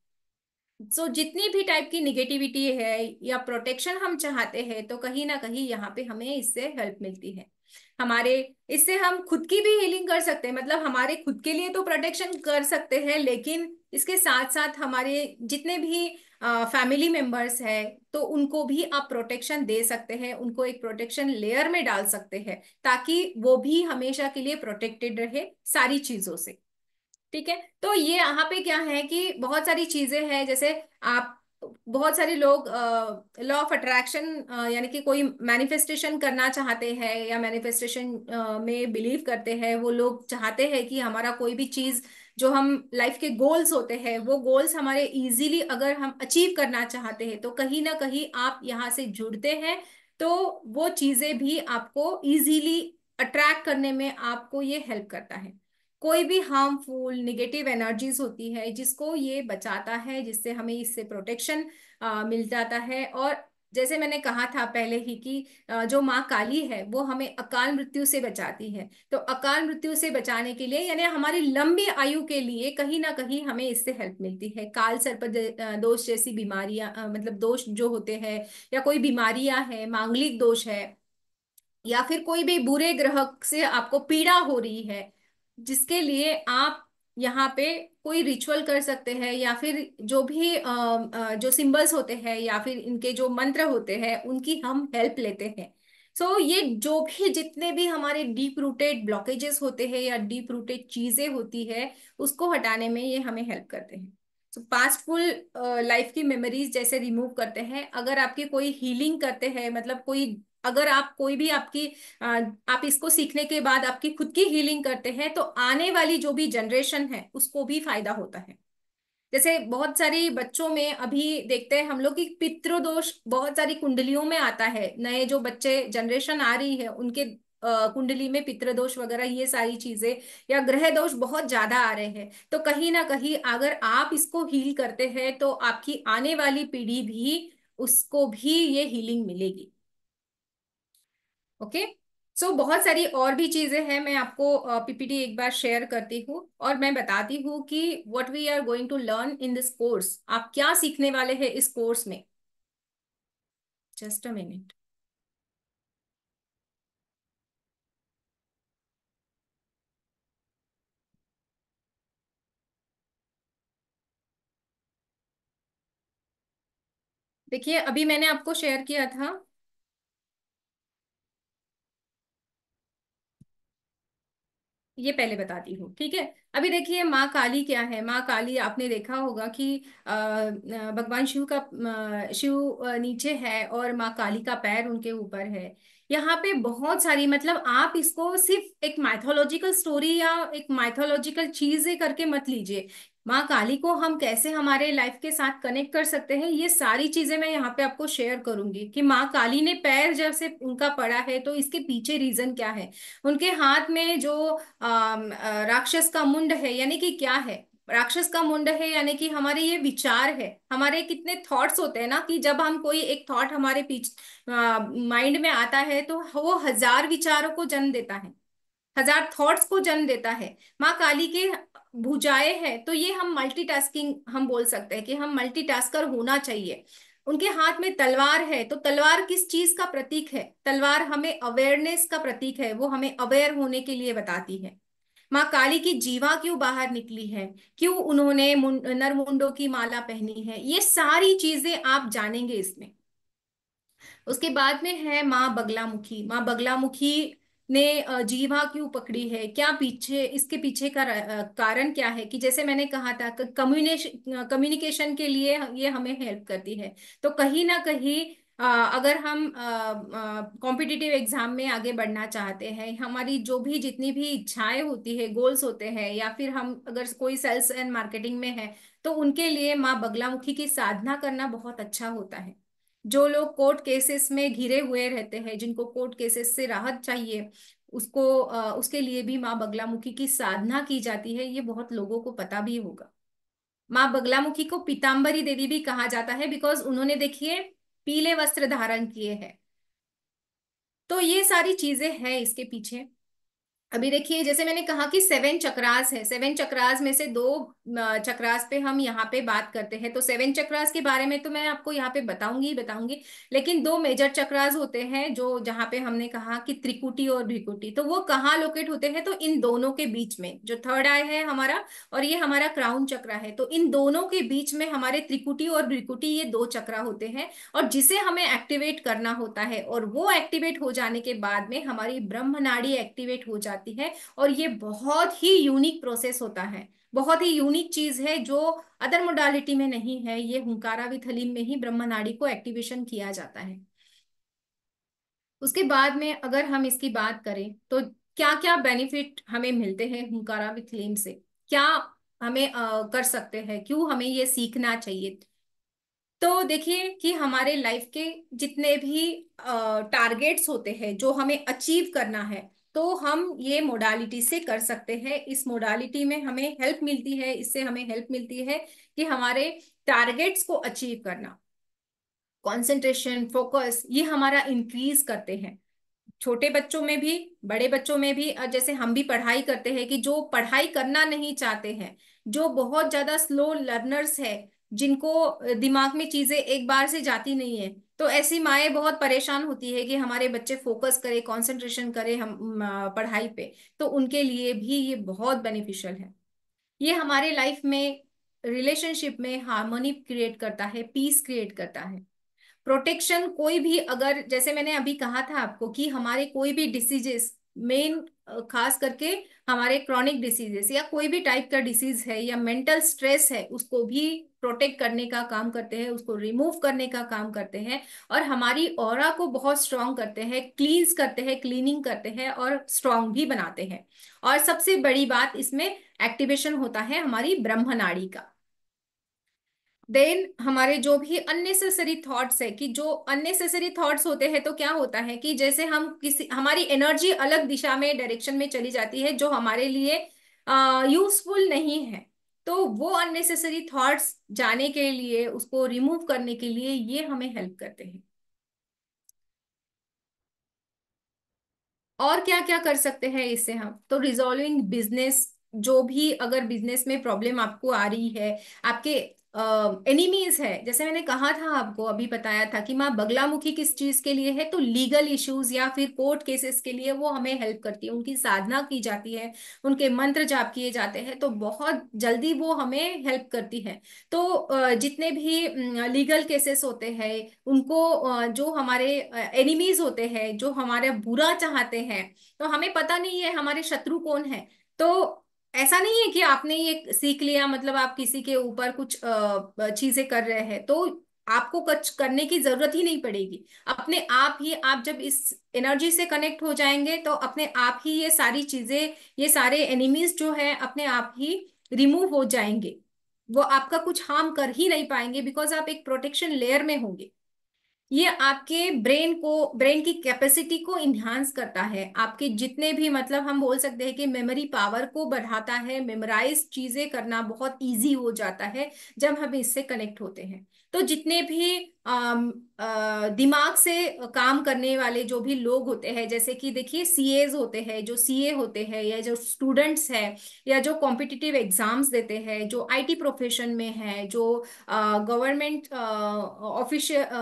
जितनी भी टाइप की निगेटिविटी है या प्रोटेक्शन हम चाहते हैं, तो कहीं ना कहीं यहाँ पे हमें इससे हेल्प मिलती है। हमारे इससे हम खुद की भी हीलिंग कर सकते हैं, मतलब हमारे खुद के लिए तो प्रोटेक्शन कर सकते हैं, लेकिन इसके साथ साथ हमारे जितने भी फैमिली मेंबर्स हैं, तो उनको भी आप प्रोटेक्शन दे सकते हैं, उनको एक प्रोटेक्शन लेयर में डाल सकते हैं, ताकि वो भी हमेशा के लिए प्रोटेक्टेड रहे सारी चीजों से। ठीक है। तो ये यहाँ पे क्या है कि बहुत सारी चीजें हैं, जैसे आप बहुत सारे लोग लॉ ऑफ अट्रैक्शन यानी कि कोई मैनिफेस्टेशन करना चाहते हैं या मैनिफेस्टेशन में बिलीव करते हैं। वो लोग चाहते हैं कि हमारा कोई भी चीज, जो हम लाइफ के गोल्स होते हैं, वो गोल्स हमारे इजीली अगर हम अचीव करना चाहते हैं, तो कहीं ना कहीं आप यहाँ से जुड़ते हैं, तो वो चीजें भी आपको इजीली अट्रैक्ट करने में आपको ये हेल्प करता है। कोई भी हार्मफुल निगेटिव एनर्जीज होती है जिसको ये बचाता है, जिससे हमें इससे प्रोटेक्शन मिल जाता है। और जैसे मैंने कहा था पहले ही कि जो माँ काली है वो हमें अकाल मृत्यु से बचाती है। तो अकाल मृत्यु से बचाने के लिए यानी हमारी लंबी आयु के लिए कहीं ना कहीं हमें इससे हेल्प मिलती है। काल सर्प दोष जैसी बीमारियां, मतलब दोष जो होते हैं, या कोई बीमारियां है, मांगलिक दोष है, या फिर कोई भी बुरे ग्रह से आपको पीड़ा हो रही है, जिसके लिए आप यहाँ पे कोई रिचुअल कर सकते हैं, या फिर जो भी जो सिंबल्स होते हैं या फिर इनके जो मंत्र होते हैं उनकी हम हेल्प लेते हैं। सो ये जो भी जितने भी हमारे डीप रूटेड ब्लॉकेजेस होते हैं या डीप रूटेड चीजें होती है, उसको हटाने में ये हमें हेल्प करते हैं। सो पास्टफुल लाइफ की मेमोरीज जैसे रिमूव करते हैं। अगर आपकी कोई हीलिंग करते हैं, मतलब कोई, अगर आप कोई भी आपकी आप इसको सीखने के बाद आपकी खुद की हीलिंग करते हैं, तो आने वाली जो भी जनरेशन है उसको भी फायदा होता है। जैसे बहुत सारी बच्चों में अभी देखते हैं हम लोग कि पितृदोष बहुत सारी कुंडलियों में आता है। नए जो बच्चे जनरेशन आ रही है उनके कुंडली में पितृदोष वगैरह ये सारी चीजें या ग्रह दोष बहुत ज्यादा आ रहे हैं। तो कहीं ना कहीं अगर आप इसको हील करते हैं तो आपकी आने वाली पीढ़ी भी, उसको भी ये हीलिंग मिलेगी। ओके। सो बहुत सारी और भी चीजें हैं, मैं आपको पीपीटी एक बार शेयर करती हूँ और मैं बताती हूँ कि what we are going to learn in this course, आप क्या सीखने वाले हैं इस कोर्स में। Just a minute. देखिए अभी मैंने आपको शेयर किया था। ये पहले बताती हूँ, ठीक है। अभी देखिए माँ काली क्या है। माँ काली आपने देखा होगा कि भगवान शिव का शिव नीचे है और माँ काली का पैर उनके ऊपर है। यहाँ पे बहुत सारी, मतलब आप इसको सिर्फ एक माइथोलॉजिकल स्टोरी या एक माइथोलॉजिकल चीज करके मत लीजिए। माँ काली को हम कैसे हमारे लाइफ के साथ कनेक्ट कर सकते हैं, ये सारी चीजें मैं यहाँ पे आपको शेयर करूंगी कि माँ काली ने पैर जब से उनका पड़ा है तो इसके पीछे रीजन क्या है। उनके हाथ में जो राक्षस का मुंड है, यानी कि क्या है, राक्षस का मुंड है, यानी कि हमारे ये विचार है, हमारे कितने थॉट्स होते हैं ना, कि जब हम कोई एक थॉट हमारे पीछे माइंड में आता है तो वो 1000 विचारों को जन्म देता है, 1000 थॉट्स को जन्म देता है। माँ काली के भुजाएं है तो ये हम मल्टीटास्किंग हम बोल सकते हैं कि हम मल्टीटास्कर होना चाहिए। उनके हाथ में तलवार है तो तलवार किस चीज का प्रतीक है, तलवार हमें अवेयरनेस का प्रतीक है, वो हमें अवेयर होने के लिए बताती है। माँ काली की जीवा क्यों बाहर निकली है, क्यों उन्होंने नरमुंडों की माला पहनी है, ये सारी चीजें आप जानेंगे इसमें। उसके बाद में है माँ बगलामुखी। माँ बगलामुखी ने जीवा क्यों पकड़ी है, क्या पीछे इसके पीछे का कारण क्या है, कि जैसे मैंने कहा था कम्युनिकेशन कम्युनिकेशन के लिए ये हमें हेल्प करती है। तो कहीं ना कहीं अगर हम कॉम्पिटिटिव एग्जाम में आगे बढ़ना चाहते हैं, हमारी जो भी जितनी भी इच्छाएं होती है, गोल्स होते हैं, या फिर हम अगर कोई सेल्स एंड मार्केटिंग में है, तो उनके लिए माँ बगलामुखी की साधना करना बहुत अच्छा होता है। जो लोग कोर्ट केसेस में घिरे हुए रहते हैं, जिनको कोर्ट केसेस से राहत चाहिए, उसको उसके लिए भी माँ बगलामुखी की साधना की जाती है, ये बहुत लोगों को पता भी होगा। माँ बगलामुखी को पीताम्बरी देवी भी कहा जाता है, बिकॉज उन्होंने देखिए पीले वस्त्र धारण किए हैं। तो ये सारी चीजें हैं इसके पीछे। अभी देखिए जैसे मैंने कहा कि 7 चक्रास है, 7 चक्रास में से 2 चक्रास पे हम यहाँ पे बात करते हैं। तो 7 चक्रास के बारे में तो मैं आपको यहाँ पे बताऊंगी ही बताऊंगी। लेकिन 2 मेजर चक्रास होते हैं जो जहाँ पे हमने कहा कि त्रिकुटी और भ्रिकुटी, तो वो कहाँ लोकेट होते हैं, तो इन दोनों के बीच में जो थर्ड आई है हमारा, और ये हमारा क्राउन चक्र है, तो इन दोनों के बीच में हमारे त्रिकुटी और भ्रिकुटी, ये 2 चक्रा होते हैं। और जिसे हमें एक्टिवेट करना होता है, और वो एक्टिवेट हो जाने के बाद में हमारी ब्रह्म नाड़ी एक्टिवेट हो जाती है। और ये बहुत ही यूनिक प्रोसेस होता है, बहुत ही यूनिक चीज है जो अदर मोडालिटी में नहीं है। ये हुंकारा विथ हलीम में ही ब्रह्म नाड़ी को एक्टिवेशन किया जाता है। उसके बाद में अगर हम इसकी बात करें तो क्या क्या बेनिफिट हमें मिलते हैं हुंकारा विथ हलीम से, क्या हमें कर सकते हैं, क्यों हमें ये सीखना चाहिए। तो देखिए कि हमारे लाइफ के जितने भी टारगेट्स होते हैं जो हमें अचीव करना है, तो हम ये मोडालिटी से कर सकते हैं। इस मोडालिटी में हमें हेल्प मिलती है, इससे हमें हेल्प मिलती है कि हमारे टारगेट्स को अचीव करना, कंसंट्रेशन, फोकस, ये हमारा इंक्रीज करते हैं। छोटे बच्चों में भी, बड़े बच्चों में भी, जैसे हम भी पढ़ाई करते हैं कि जो पढ़ाई करना नहीं चाहते हैं, जो बहुत ज्यादा स्लो लर्नर्स है, जिनको दिमाग में चीजें एक बार से जाती नहीं है, तो ऐसी माएँ बहुत परेशान होती है कि हमारे बच्चे फोकस करे, कंसंट्रेशन करे हम पढ़ाई पे। तो उनके लिए भी ये बहुत बेनिफिशियल है। ये हमारे लाइफ में रिलेशनशिप में हार्मोनी क्रिएट करता है, पीस क्रिएट करता है। प्रोटेक्शन, कोई भी अगर, जैसे मैंने अभी कहा था आपको कि हमारे कोई भी डिसीजेस, मेन खास करके हमारे क्रॉनिक डिसीजेस या कोई भी टाइप का डिसीज है या मेंटल स्ट्रेस है, उसको भी प्रोटेक्ट करने का काम करते हैं, उसको रिमूव करने का काम करते हैं, और हमारी ऑरा को बहुत स्ट्रांग करते हैं, क्लींस करते हैं, क्लीनिंग करते हैं और स्ट्रांग भी बनाते हैं। और सबसे बड़ी बात इसमें एक्टिवेशन होता है हमारी ब्रह्म नाड़ी का। देन हमारे जो भी अननेसेसरी थॉट्स है, कि जो अननेसेसरी थॉट्स होते हैं, तो क्या होता है कि जैसे हम किसी, हमारी एनर्जी अलग दिशा में, डायरेक्शन में चली जाती है जो हमारे लिए यूजफुल नहीं है। तो वो अननेसेसरी थॉट्स जाने के लिए, उसको रिमूव करने के लिए ये हमें हेल्प करते हैं। और क्या क्या कर सकते हैं इससे हम, तो रिजॉल्विंग बिजनेस, जो भी अगर बिजनेस में प्रॉब्लम आपको आ रही है, आपके एनिमीज है, जैसे मैंने कहा था आपको, अभी बताया था कि माँ बगलामुखी किस चीज के लिए है, तो लीगल इश्यूज या फिर कोर्ट केसेस के लिए वो हमें हेल्प करती है, उनकी साधना की जाती है, उनके मंत्र जाप किए जाते हैं, तो बहुत जल्दी वो हमें हेल्प करती है। तो जितने भी लीगल केसेस होते हैं, उनको जो हमारे एनिमीज होते हैं, जो हमारे बुरा चाहते हैं, तो हमें पता नहीं है हमारे शत्रु कौन है। तो ऐसा नहीं है कि आपने ये सीख लिया मतलब आप किसी के ऊपर कुछ चीजें कर रहे हैं तो आपको कुछ करने की जरूरत ही नहीं पड़ेगी। अपने आप ही, आप जब इस एनर्जी से कनेक्ट हो जाएंगे तो अपने आप ही ये सारी चीजें, ये सारे एनिमीज जो है अपने आप ही रिमूव हो जाएंगे। वो आपका कुछ हार्म कर ही नहीं पाएंगे, बिकॉज आप एक प्रोटेक्शन लेयर में होंगे। ये आपके ब्रेन को, ब्रेन की कैपेसिटी को इन्हांस करता है, आपके जितने भी, मतलब हम बोल सकते हैं कि मेमोरी पावर को बढ़ाता है, मेमोराइज चीजें करना बहुत इजी हो जाता है जब हम इससे कनेक्ट होते हैं। तो जितने भी दिमाग से काम करने वाले जो भी लोग होते हैं, जैसे कि देखिए सीएज होते हैं, जो सीए होते हैं, या जो स्टूडेंट्स हैं, या जो कॉम्पिटिटिव एग्जाम्स देते हैं, जो आईटी प्रोफेशन में है, जो गवर्नमेंट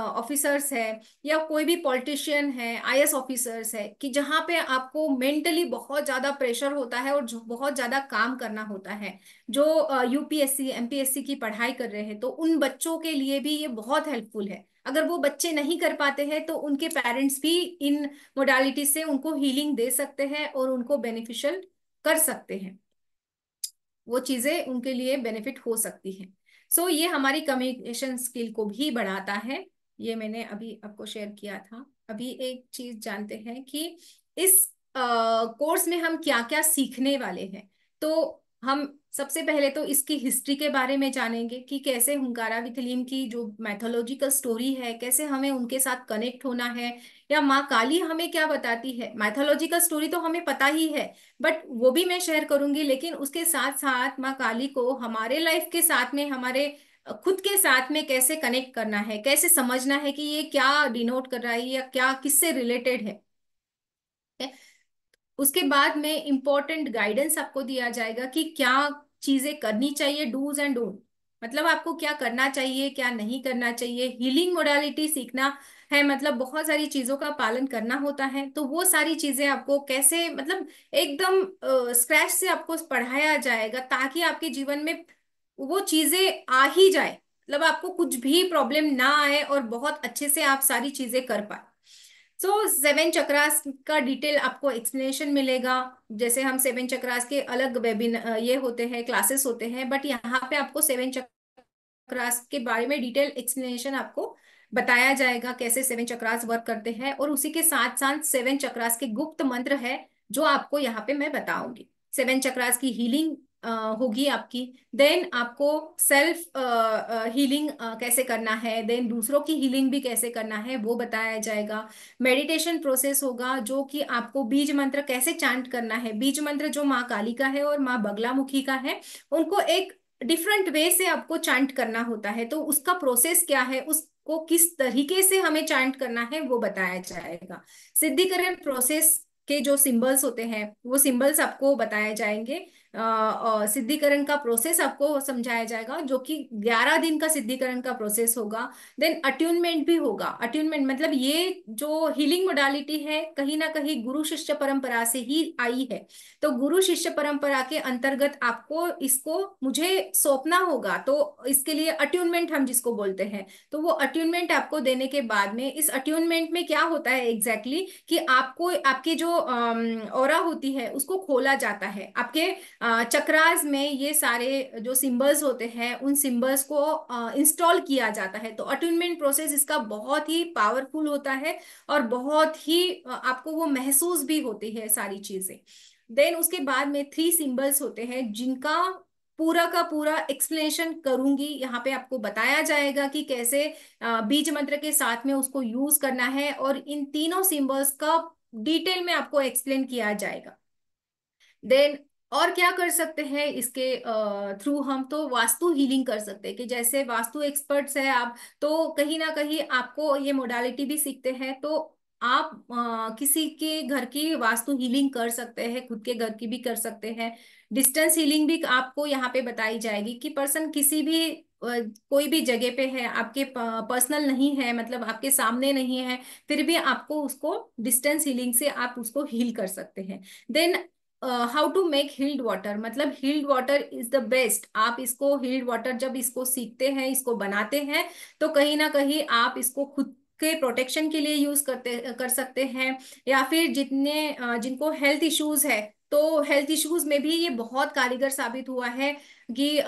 ऑफिसर्स है, या कोई भी पॉलिटिशियन है, आईएएस ऑफिसर्स है, कि जहाँ पे आपको मेंटली बहुत ज्यादा प्रेशर होता है और जो बहुत ज्यादा काम करना होता है, जो यूपीएससी एमपीएससी की पढ़ाई कर रहे हैं, तो उन बच्चों के लिए भी ये बहुत हेल्पफुल है। अगर वो बच्चे नहीं कर पाते हैं तो उनके पेरेंट्स भी इन मोडालिटी से उनको हीलिंग दे सकते हैं और उनको बेनिफिशियल कर सकते हैं, वो चीजें उनके लिए बेनिफिट हो सकती है। सो ये हमारी कम्युनिकेशन स्किल को भी बढ़ाता है। ये मैंने अभी आपको शेयर किया था। अभी एक चीज जानते हैं कि इस कोर्स में हम क्या क्या सीखने वाले हैं। तो हम सबसे पहले तो इसकी हिस्ट्री के बारे में जानेंगे कि कैसे हुंकारा विथलीम की जो मैथोलॉजिकल स्टोरी है, कैसे हमें उनके साथ कनेक्ट होना है, या माँ काली हमें क्या बताती है। मैथोलॉजिकल स्टोरी तो हमें पता ही है, बट वो भी मैं शेयर करूंगी, लेकिन उसके साथ साथ माँ काली को हमारे लाइफ के साथ में, हमारे खुद के साथ में कैसे कनेक्ट करना है, कैसे समझना है कि ये क्या डिनोट कर रहा है या क्या किससे रिलेटेड है। उसके बाद में इंपॉर्टेंट गाइडेंस आपको दिया जाएगा कि क्या चीजें करनी चाहिए, डूज एंड डोंट, मतलब आपको क्या करना चाहिए, क्या नहीं करना चाहिए। हीलिंग मोडालिटी सीखना है, मतलब बहुत सारी चीजों का पालन करना होता है, तो वो सारी चीजें आपको कैसे, मतलब एकदम स्क्रैच से आपको पढ़ाया जाएगा, ताकि आपके जीवन में वो चीजें आ ही जाए, मतलब आपको कुछ भी प्रॉब्लम ना आए और बहुत अच्छे से आप सारी चीजें कर पाए। सो सेवन चक्रास का डिटेल आपको एक्सप्लेनेशन मिलेगा। जैसे हम सेवन चक्रास के अलग वेबिन ये होते हैं, क्लासेस होते हैं, बट यहाँ पे आपको सेवन चक्रास के बारे में डिटेल एक्सप्लेनेशन आपको बताया जाएगा, कैसे सेवन चक्रास वर्क करते हैं, और उसी के साथ साथ सेवन चक्रास के गुप्त मंत्र है जो आपको यहाँ पे मैं बताऊंगी। सेवन चक्रास की हीलिंग होगी आपकी। देन आपको सेल्फ हीलिंग कैसे करना है, देन दूसरों की हीलिंग भी कैसे करना है वो बताया जाएगा। मेडिटेशन प्रोसेस होगा, जो कि आपको बीज मंत्र कैसे चांट करना है। बीज मंत्र जो माँ काली का है और माँ बगलामुखी का है, उनको एक डिफरेंट वे से आपको चांट करना होता है, तो उसका प्रोसेस क्या है, उसको किस तरीके से हमें चांट करना है वो बताया जाएगा। सिद्धिकरण प्रोसेस के जो सिंबल्स होते हैं वो सिंबल्स आपको बताए जाएंगे। सिद्धिकरण का प्रोसेस आपको समझाया जाएगा, जो कि 11 दिन का सिद्धिकरण का प्रोसेस होगा। देन अट्यूनमेंट भी होगा। अट्यूनमेंट मतलब ये जो हीलिंग मोडालिटी है कहीं ना कहीं गुरु शिष्य परंपरा से ही आई है। तो गुरु शिष्य परंपरा के अंतर्गत आपको इसको मुझे सौंपना होगा, तो इसके लिए अट्यूनमेंट हम जिसको बोलते हैं, तो वो अट्यूनमेंट आपको देने के बाद में, इस अट्यूनमेंट में क्या होता है एग्जैक्टली कि आपको आपकी जो ऑरा होती है उसको खोला जाता है। आपके चक्रास में ये सारे जो सिंबल्स होते हैं उन सिंबल्स को इंस्टॉल किया जाता है। तो अट्यूनमेंट प्रोसेस इसका बहुत ही पावरफुल होता है और बहुत ही आपको वो महसूस भी होती है सारी चीजें। देन उसके बाद में 3 सिंबल्स होते हैं जिनका पूरा का पूरा एक्सप्लेनेशन करूंगी। यहाँ पे आपको बताया जाएगा कि कैसे बीज मंत्र के साथ में उसको यूज करना है, और इन तीनों सिंबल्स का डिटेल में आपको एक्सप्लेन किया जाएगा। देन और क्या कर सकते हैं इसके थ्रू, हम तो वास्तु हीलिंग कर सकते हैं कि जैसे वास्तु एक्सपर्ट्स है आप, तो कहीं ना कहीं आपको ये मोडालिटी भी सीखते हैं, तो आप किसी के घर की वास्तु हीलिंग कर सकते हैं, खुद के घर की भी कर सकते हैं। डिस्टेंस हीलिंग भी आपको यहाँ पे बताई जाएगी कि पर्सन किसी भी कोई भी जगह पे है, आपके पर्सनल नहीं है, मतलब आपके सामने नहीं है, फिर भी आपको उसको डिस्टेंस हीलिंग से आप उसको हील कर सकते हैं। Then how to make healed water, मतलब healed water is the best. आप इसको हील्ड वाटर जब इसको सीखते हैं, इसको बनाते हैं, तो कहीं ना कहीं आप इसको खुद के प्रोटेक्शन के लिए यूज कर सकते हैं, या फिर जिनको हेल्थ इश्यूज है, तो हेल्थ इश्यूज में भी ये बहुत कारगर साबित हुआ है कि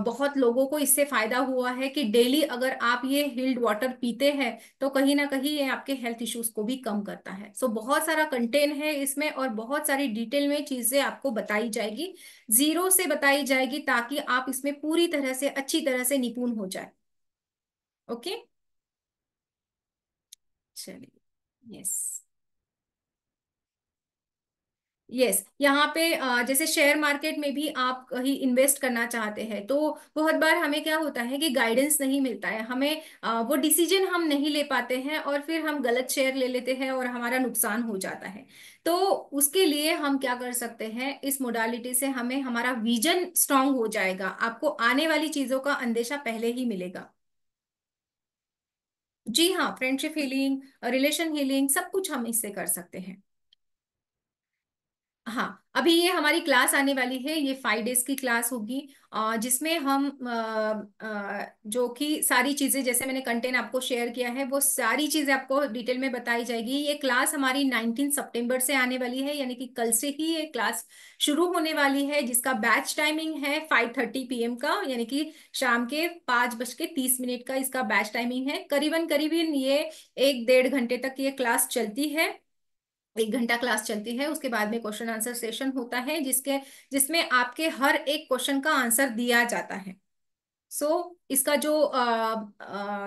बहुत लोगों को इससे फायदा हुआ है कि डेली अगर आप ये हील्ड वाटर पीते हैं तो कहीं ना कहीं ये आपके हेल्थ इश्यूज को भी कम करता है। सो बहुत सारा कंटेंट है इसमें और बहुत सारी डिटेल में चीजें आपको बताई जाएगी, जीरो से बताई जाएगी, ताकि आप इसमें पूरी तरह से अच्छी तरह से निपुण हो जाए। ओके, चलिए। यस, यस, यहाँ पे जैसे शेयर मार्केट में भी आप कहीं इन्वेस्ट करना चाहते हैं, तो बहुत बार हमें क्या होता है कि गाइडेंस नहीं मिलता है हमें, वो डिसीजन हम नहीं ले पाते हैं और फिर हम गलत शेयर ले लेते हैं और हमारा नुकसान हो जाता है। तो उसके लिए हम क्या कर सकते हैं, इस मोडालिटी से हमें हमारा विजन स्ट्रांग हो जाएगा, आपको आने वाली चीजों का अंदेशा पहले ही मिलेगा। जी हाँ, फ्रेंडशिप हीलिंग, रिलेशन हीलिंग, सब कुछ हम इससे कर सकते हैं। हाँ, अभी ये हमारी क्लास आने वाली है, ये 5 डेज की क्लास होगी, जिसमें हम जो कि सारी चीजें जैसे मैंने कंटेंट आपको शेयर किया है वो सारी चीजें आपको डिटेल में बताई जाएगी। ये क्लास हमारी 19 सितंबर से आने वाली है, यानी कि कल से ही ये क्लास शुरू होने वाली है, जिसका बैच टाइमिंग है 5:30 PM का, यानी कि शाम के 5:30 का इसका बैच टाइमिंग है। करीबन करीबन ये 1 डेढ़ घंटे तक ये क्लास चलती है। 1 घंटा क्लास चलती है, उसके बाद में क्वेश्चन आंसर सेशन होता है, जिसमें आपके हर एक क्वेश्चन का आंसर दिया जाता है। इसका जो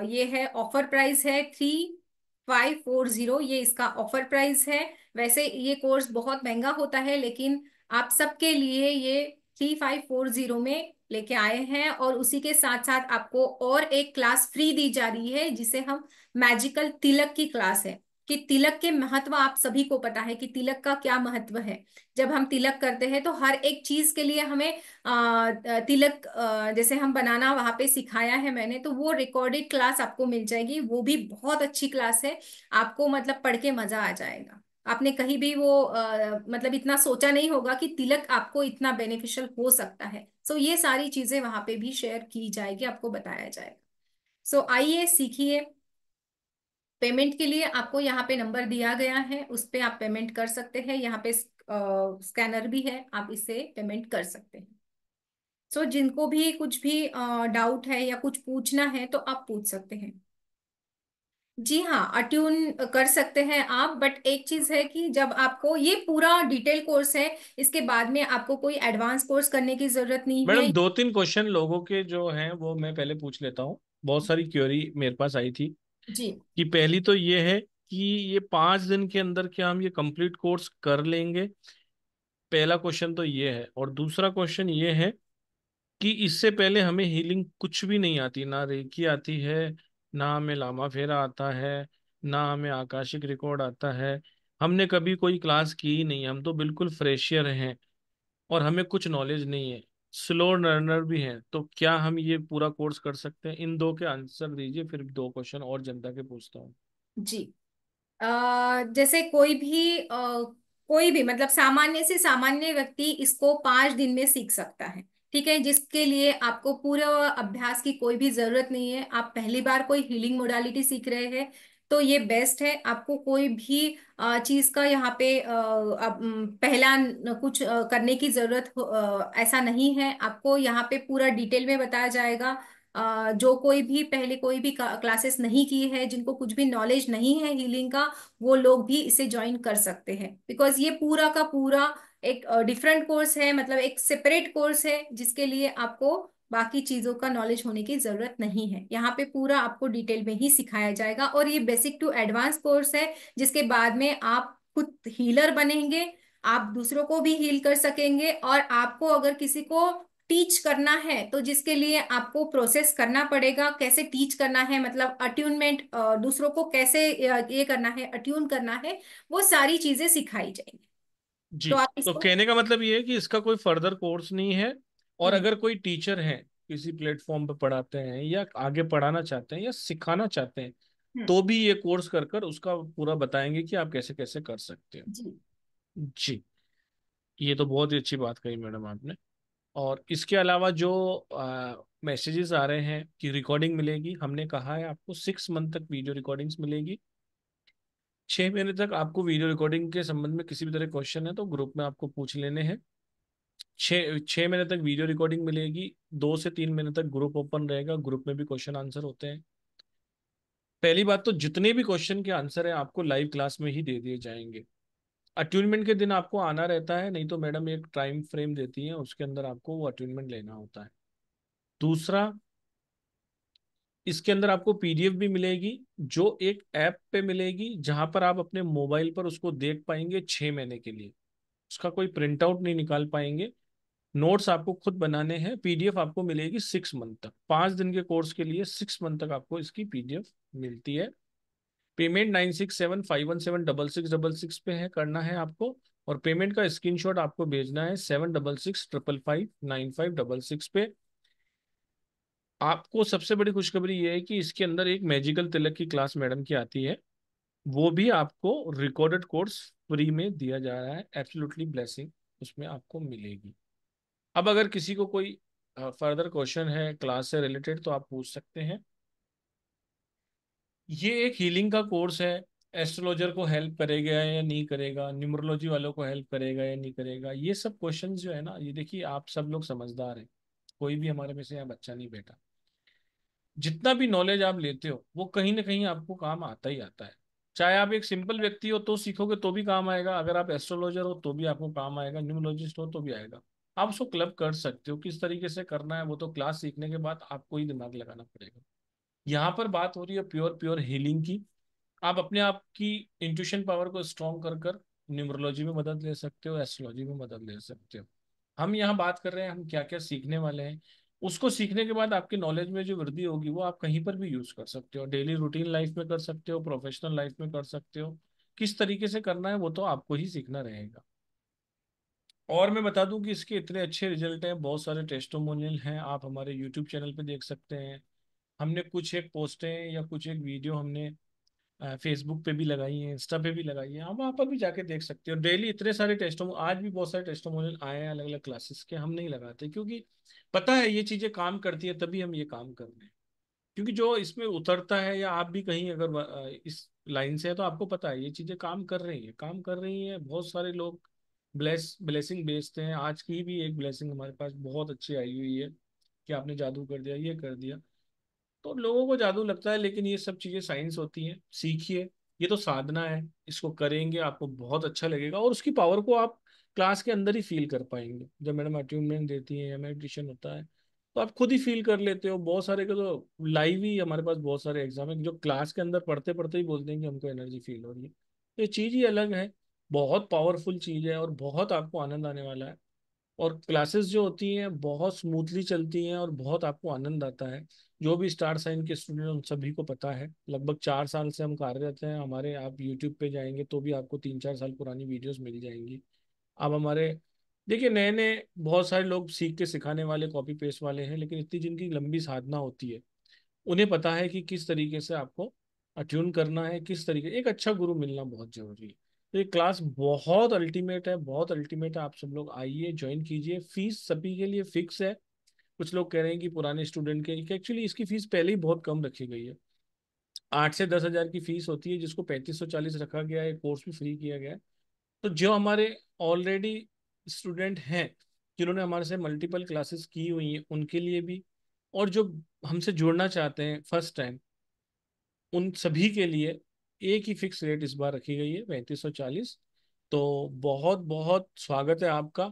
ये है ऑफर प्राइस है 3540, ये इसका ऑफर प्राइस है। वैसे ये कोर्स बहुत महंगा होता है, लेकिन आप सबके लिए ये 3540 में लेके आए हैं, और उसी के साथ साथ आपको और एक क्लास फ्री दी जा रही है, जिसे हम मैजिकल तिलक की क्लास है। कि तिलक के महत्व आप सभी को पता है कि तिलक का क्या महत्व है। जब हम तिलक करते हैं तो हर एक चीज के लिए हमें तिलक जैसे हम बनाना वहां पे सिखाया है मैंने, तो वो रिकॉर्डेड क्लास आपको मिल जाएगी, वो भी बहुत अच्छी क्लास है। आपको मतलब पढ़ के मजा आ जाएगा। आपने कहीं भी वो मतलब इतना सोचा नहीं होगा कि तिलक आपको इतना बेनिफिशियल हो सकता है। ये सारी चीजें वहां पे भी शेयर की जाएगी, आपको बताया जाएगा। आइए सीखिए। पेमेंट के लिए आपको यहाँ पे नंबर दिया गया है, उस पे आप पेमेंट कर सकते हैं। यहाँ पे स्कैनर भी है, आप इससे पेमेंट कर सकते हैं। जिनको भी कुछ भी डाउट है या कुछ पूछना है तो आप पूछ सकते हैं। जी हाँ, अट्यून कर सकते हैं आप, बट एक चीज है कि जब आपको ये पूरा डिटेल कोर्स है, इसके बाद में आपको कोई एडवांस कोर्स करने की जरूरत नहीं है। मैडम, 2-3 क्वेश्चन लोगों के जो हैं वो मैं पहले पूछ लेता हूँ। बहुत सारी क्वेरी मेरे पास आई थी। जी कि पहली तो ये है कि ये 5 दिन के अंदर क्या हम ये कंप्लीट कोर्स कर लेंगे? पहला क्वेश्चन तो ये है। और दूसरा क्वेश्चन ये है कि इससे पहले हमें हीलिंग कुछ भी नहीं आती, ना रेकी आती है, ना हमें लामा फेरा आता है, ना हमें आकाशिक रिकॉर्ड आता है। हमने कभी कोई क्लास की ही नहीं, हम तो बिल्कुल फ्रेशियर हैं। और हमें कुछ नॉलेज नहीं है, स्लो लर्नर भी हैं, तो क्या हम ये पूरा कोर्स कर सकते हैं? इन दो के आंसर दीजिए, फिर दो क्वेश्चन और जनता के पूछता हूँ। जी। जैसे कोई भी मतलब सामान्य से सामान्य व्यक्ति इसको 5 दिन में सीख सकता है। ठीक है, जिसके लिए आपको पूरा अभ्यास की कोई भी जरूरत नहीं है। आप पहली बार कोई हीलिंग मोडालिटी सीख रहे हैं तो ये बेस्ट है। आपको कोई भी चीज का यहाँ पे पहला कुछ करने की जरूरत ऐसा नहीं है। आपको यहाँ पे पूरा डिटेल में बताया जाएगा। जो कोई भी पहले कोई भी क्लासेस नहीं की है, जिनको कुछ भी नॉलेज नहीं है हीलिंग का, वो लोग भी इसे ज्वाइन कर सकते हैं। बिकॉज ये पूरा का पूरा एक डिफरेंट कोर्स है, मतलब एक सेपरेट कोर्स है जिसके लिए आपको बाकी चीजों का नॉलेज होने की जरूरत नहीं है। यहाँ पे पूरा आपको डिटेल में ही सिखाया जाएगा और ये बेसिक टू एडवांस कोर्स है, जिसके बाद में आप खुद हीलर बनेंगे। आप दूसरों को भी हील कर सकेंगे और आपको अगर किसी को टीच करना है तो जिसके लिए आपको प्रोसेस करना पड़ेगा, कैसे टीच करना है, मतलब अट्यूनमेंट, दूसरों को कैसे ये करना है, अट्यून करना है, वो सारी चीजें सिखाई जाएंगी। जी। तो आप तो इसको। कहने का मतलब ये है कि इसका कोई फर्दर कोर्स नहीं है, और हम्म। अगर कोई टीचर है, किसी प्लेटफॉर्म पे पढ़ाते हैं या आगे पढ़ाना चाहते हैं या सिखाना चाहते हैं, हम्म। तो भी ये कोर्स कर कर उसका पूरा बताएंगे कि आप कैसे कैसे कर सकते हो। जी। जी। ये तो बहुत ही अच्छी बात कही मैडम आपने। और इसके अलावा जो मैसेजेस आ रहे हैं कि रिकॉर्डिंग मिलेगी, हमने कहा है आपको 6 मंथ तक वीडियो रिकॉर्डिंग्स मिलेगी। 6 महीने तक आपको वीडियो रिकॉर्डिंग के संबंध में किसी भी तरह क्वेश्चन है तो ग्रुप में आपको पूछ लेने हैं। 6 महीने तक वीडियो रिकॉर्डिंग मिलेगी। 2 से 3 महीने तक ग्रुप ओपन रहेगा, ग्रुप में भी क्वेश्चन आंसर होते हैं। पहली बात तो जितने भी क्वेश्चन के आंसर है आपको लाइव क्लास में ही दे दिए जाएंगे। अट्यूनमेंट के दिन आपको आना रहता है, नहीं तो मैडम एक टाइम फ्रेम देती है, उसके अंदर आपको वो अट्यूनमेंट लेना होता है। दूसरा, इसके अंदर आपको पीडीएफ भी मिलेगी, जो एक ऐप पे मिलेगी, जहां पर आप अपने मोबाइल पर उसको देख पाएंगे 6 महीने के लिए। उसका कोई प्रिंट आउट नहीं निकाल पाएंगे। नोट्स आपको खुद बनाने हैं। पीडीएफ आपको मिलेगी 6 मंथ तक, 5 दिन के कोर्स के लिए 6 मंथ तक आपको इसकी पीडीएफ मिलती है। पेमेंट 9675176666 पे है, करना है आपको। और पेमेंट का स्क्रीनशॉट आपको भेजना है 7665559566 पे। आपको सबसे बड़ी खुशखबरी ये है कि इसके अंदर एक मैजिकल तिलक की क्लास मैडम की आती है, वो भी आपको रिकॉर्डेड कोर्स फ्री में दिया जा रहा है। एब्सोल्युटली ब्लेसिंग उसमें आपको मिलेगी। अब अगर किसी को कोई फर्दर क्वेश्चन है क्लास से रिलेटेड तो आप पूछ सकते हैं। ये एक हीलिंग का कोर्स है। एस्ट्रोलॉजर को हेल्प करेगा या नहीं करेगा, न्यूमरोलॉजी वालों को हेल्प करेगा या नहीं करेगा, ये सब क्वेश्चंस जो है ना, ये देखिए आप सब लोग समझदार हैं, कोई भी हमारे में से यहाँ बच्चा नहीं बैठा। जितना भी नॉलेज आप लेते हो वो कहीं ना कहीं आपको काम आता ही आता है। चाहे आप एक सिंपल व्यक्ति हो तो सीखोगे तो भी काम आएगा, अगर आप एस्ट्रोलॉजर हो तो भी आपको काम आएगा, न्यूमरोलॉजिस्ट हो तो भी आएगा। आप उसको क्लब कर सकते हो, किस तरीके से करना है वो तो क्लास सीखने के बाद आपको ही दिमाग लगाना पड़ेगा। यहाँ पर बात हो रही है प्योर प्योर हीलिंग की। आप अपने आप की इंट्यूशन पावर को स्ट्रॉन्ग कर कर न्यूमरोलॉजी में मदद ले सकते हो, एस्ट्रोलॉजी में मदद ले सकते हो। हम यहाँ बात कर रहे हैं हम क्या क्या सीखने वाले हैं। उसको सीखने के बाद आपकी नॉलेज में जो वृद्धि होगी वो आप कहीं पर भी यूज कर सकते हो, डेली रूटीन लाइफ में कर सकते हो, प्रोफेशनल लाइफ में कर सकते हो। किस तरीके से करना है वो तो आपको ही सीखना रहेगा। और मैं बता दूं कि इसके इतने अच्छे रिजल्ट हैं, बहुत सारे टेस्टिमोनियल हैं, आप हमारे यूट्यूब चैनल पे देख सकते हैं। हमने कुछ एक पोस्टें या कुछ एक वीडियो हमने फेसबुक पे भी लगाई है, इंस्टा पे भी लगाई है, आप वहाँ पर भी जाके देख सकते हो। डेली इतने सारे टेस्टो, आज भी बहुत सारे टेस्टोमोनियल आए हैं अलग अलग क्लासेस के। हम नहीं लगाते क्योंकि पता है ये चीजें काम करती है, तभी हम ये काम कर रहे हैं। क्योंकि जो इसमें उतरता है, या आप भी कहीं अगर इस लाइन से है तो आपको पता है ये चीजें काम कर रही हैं, काम कर रही हैं। बहुत सारे लोग ब्लेसिंग बेचते हैं। आज की भी एक ब्लेसिंग हमारे पास बहुत अच्छी आई हुई है कि आपने जादू कर दिया, ये कर दिया। तो लोगों को जादू लगता है, लेकिन ये सब चीजें साइंस होती हैं, सीखिए। ये तो साधना है, इसको करेंगे आपको बहुत अच्छा लगेगा, और उसकी पावर को आप क्लास के अंदर ही फील कर पाएंगे। जब मैडम अट्यूनमेंट देती है या मेडिटेशन होता है तो आप खुद ही फील कर लेते हो। बहुत सारे के तो लाइव ही हमारे पास बहुत सारे एग्जाम है जो क्लास के अंदर पढ़ते पढ़ते ही बोलते हैं कि हमको एनर्जी फील हो रही है। तो ये चीज ही अलग है, बहुत पावरफुल चीज है और बहुत आपको आनंद आने वाला है। और क्लासेस जो होती हैं बहुत स्मूथली चलती हैं और बहुत आपको आनंद आता है। जो भी स्टार साइन के स्टूडेंट उन सभी को पता है, लगभग 4 साल से हम कार्यरत हैं हमारे। आप यूट्यूब पे जाएंगे तो भी आपको 3-4 साल पुरानी वीडियोस मिल जाएंगी। आप हमारे देखिए, नए नए बहुत सारे लोग सीख के सिखाने वाले कॉपी पेस्ट वाले हैं, लेकिन इतनी जिनकी लंबी साधना होती है, उन्हें पता है कि किस तरीके से आपको अट्यून करना है, किस तरीके, एक अच्छा गुरु मिलना बहुत जरूरी है। तो ये क्लास बहुत अल्टीमेट है, बहुत अल्टीमेट है। आप सब लोग आइए, ज्वाइन कीजिए। फीस सभी के लिए फिक्स है। कुछ लोग कह रहे हैं कि पुराने स्टूडेंट के, एक्चुअली इसकी फीस पहले ही बहुत कम रखी गई है। 8 से 10 हज़ार की फीस होती है, जिसको 3540 रखा गया है, कोर्स भी फ्री किया गया है। तो जो हमारे ऑलरेडी स्टूडेंट हैं, जिन्होंने हमारे से मल्टीपल क्लासेस की हुई हैं, उनके लिए भी, और जो हमसे जुड़ना चाहते हैं फर्स्ट टाइम, उन सभी के लिए एक ही फिक्स रेट इस बार रखी गई है, 3540। तो बहुत बहुत स्वागत है आपका।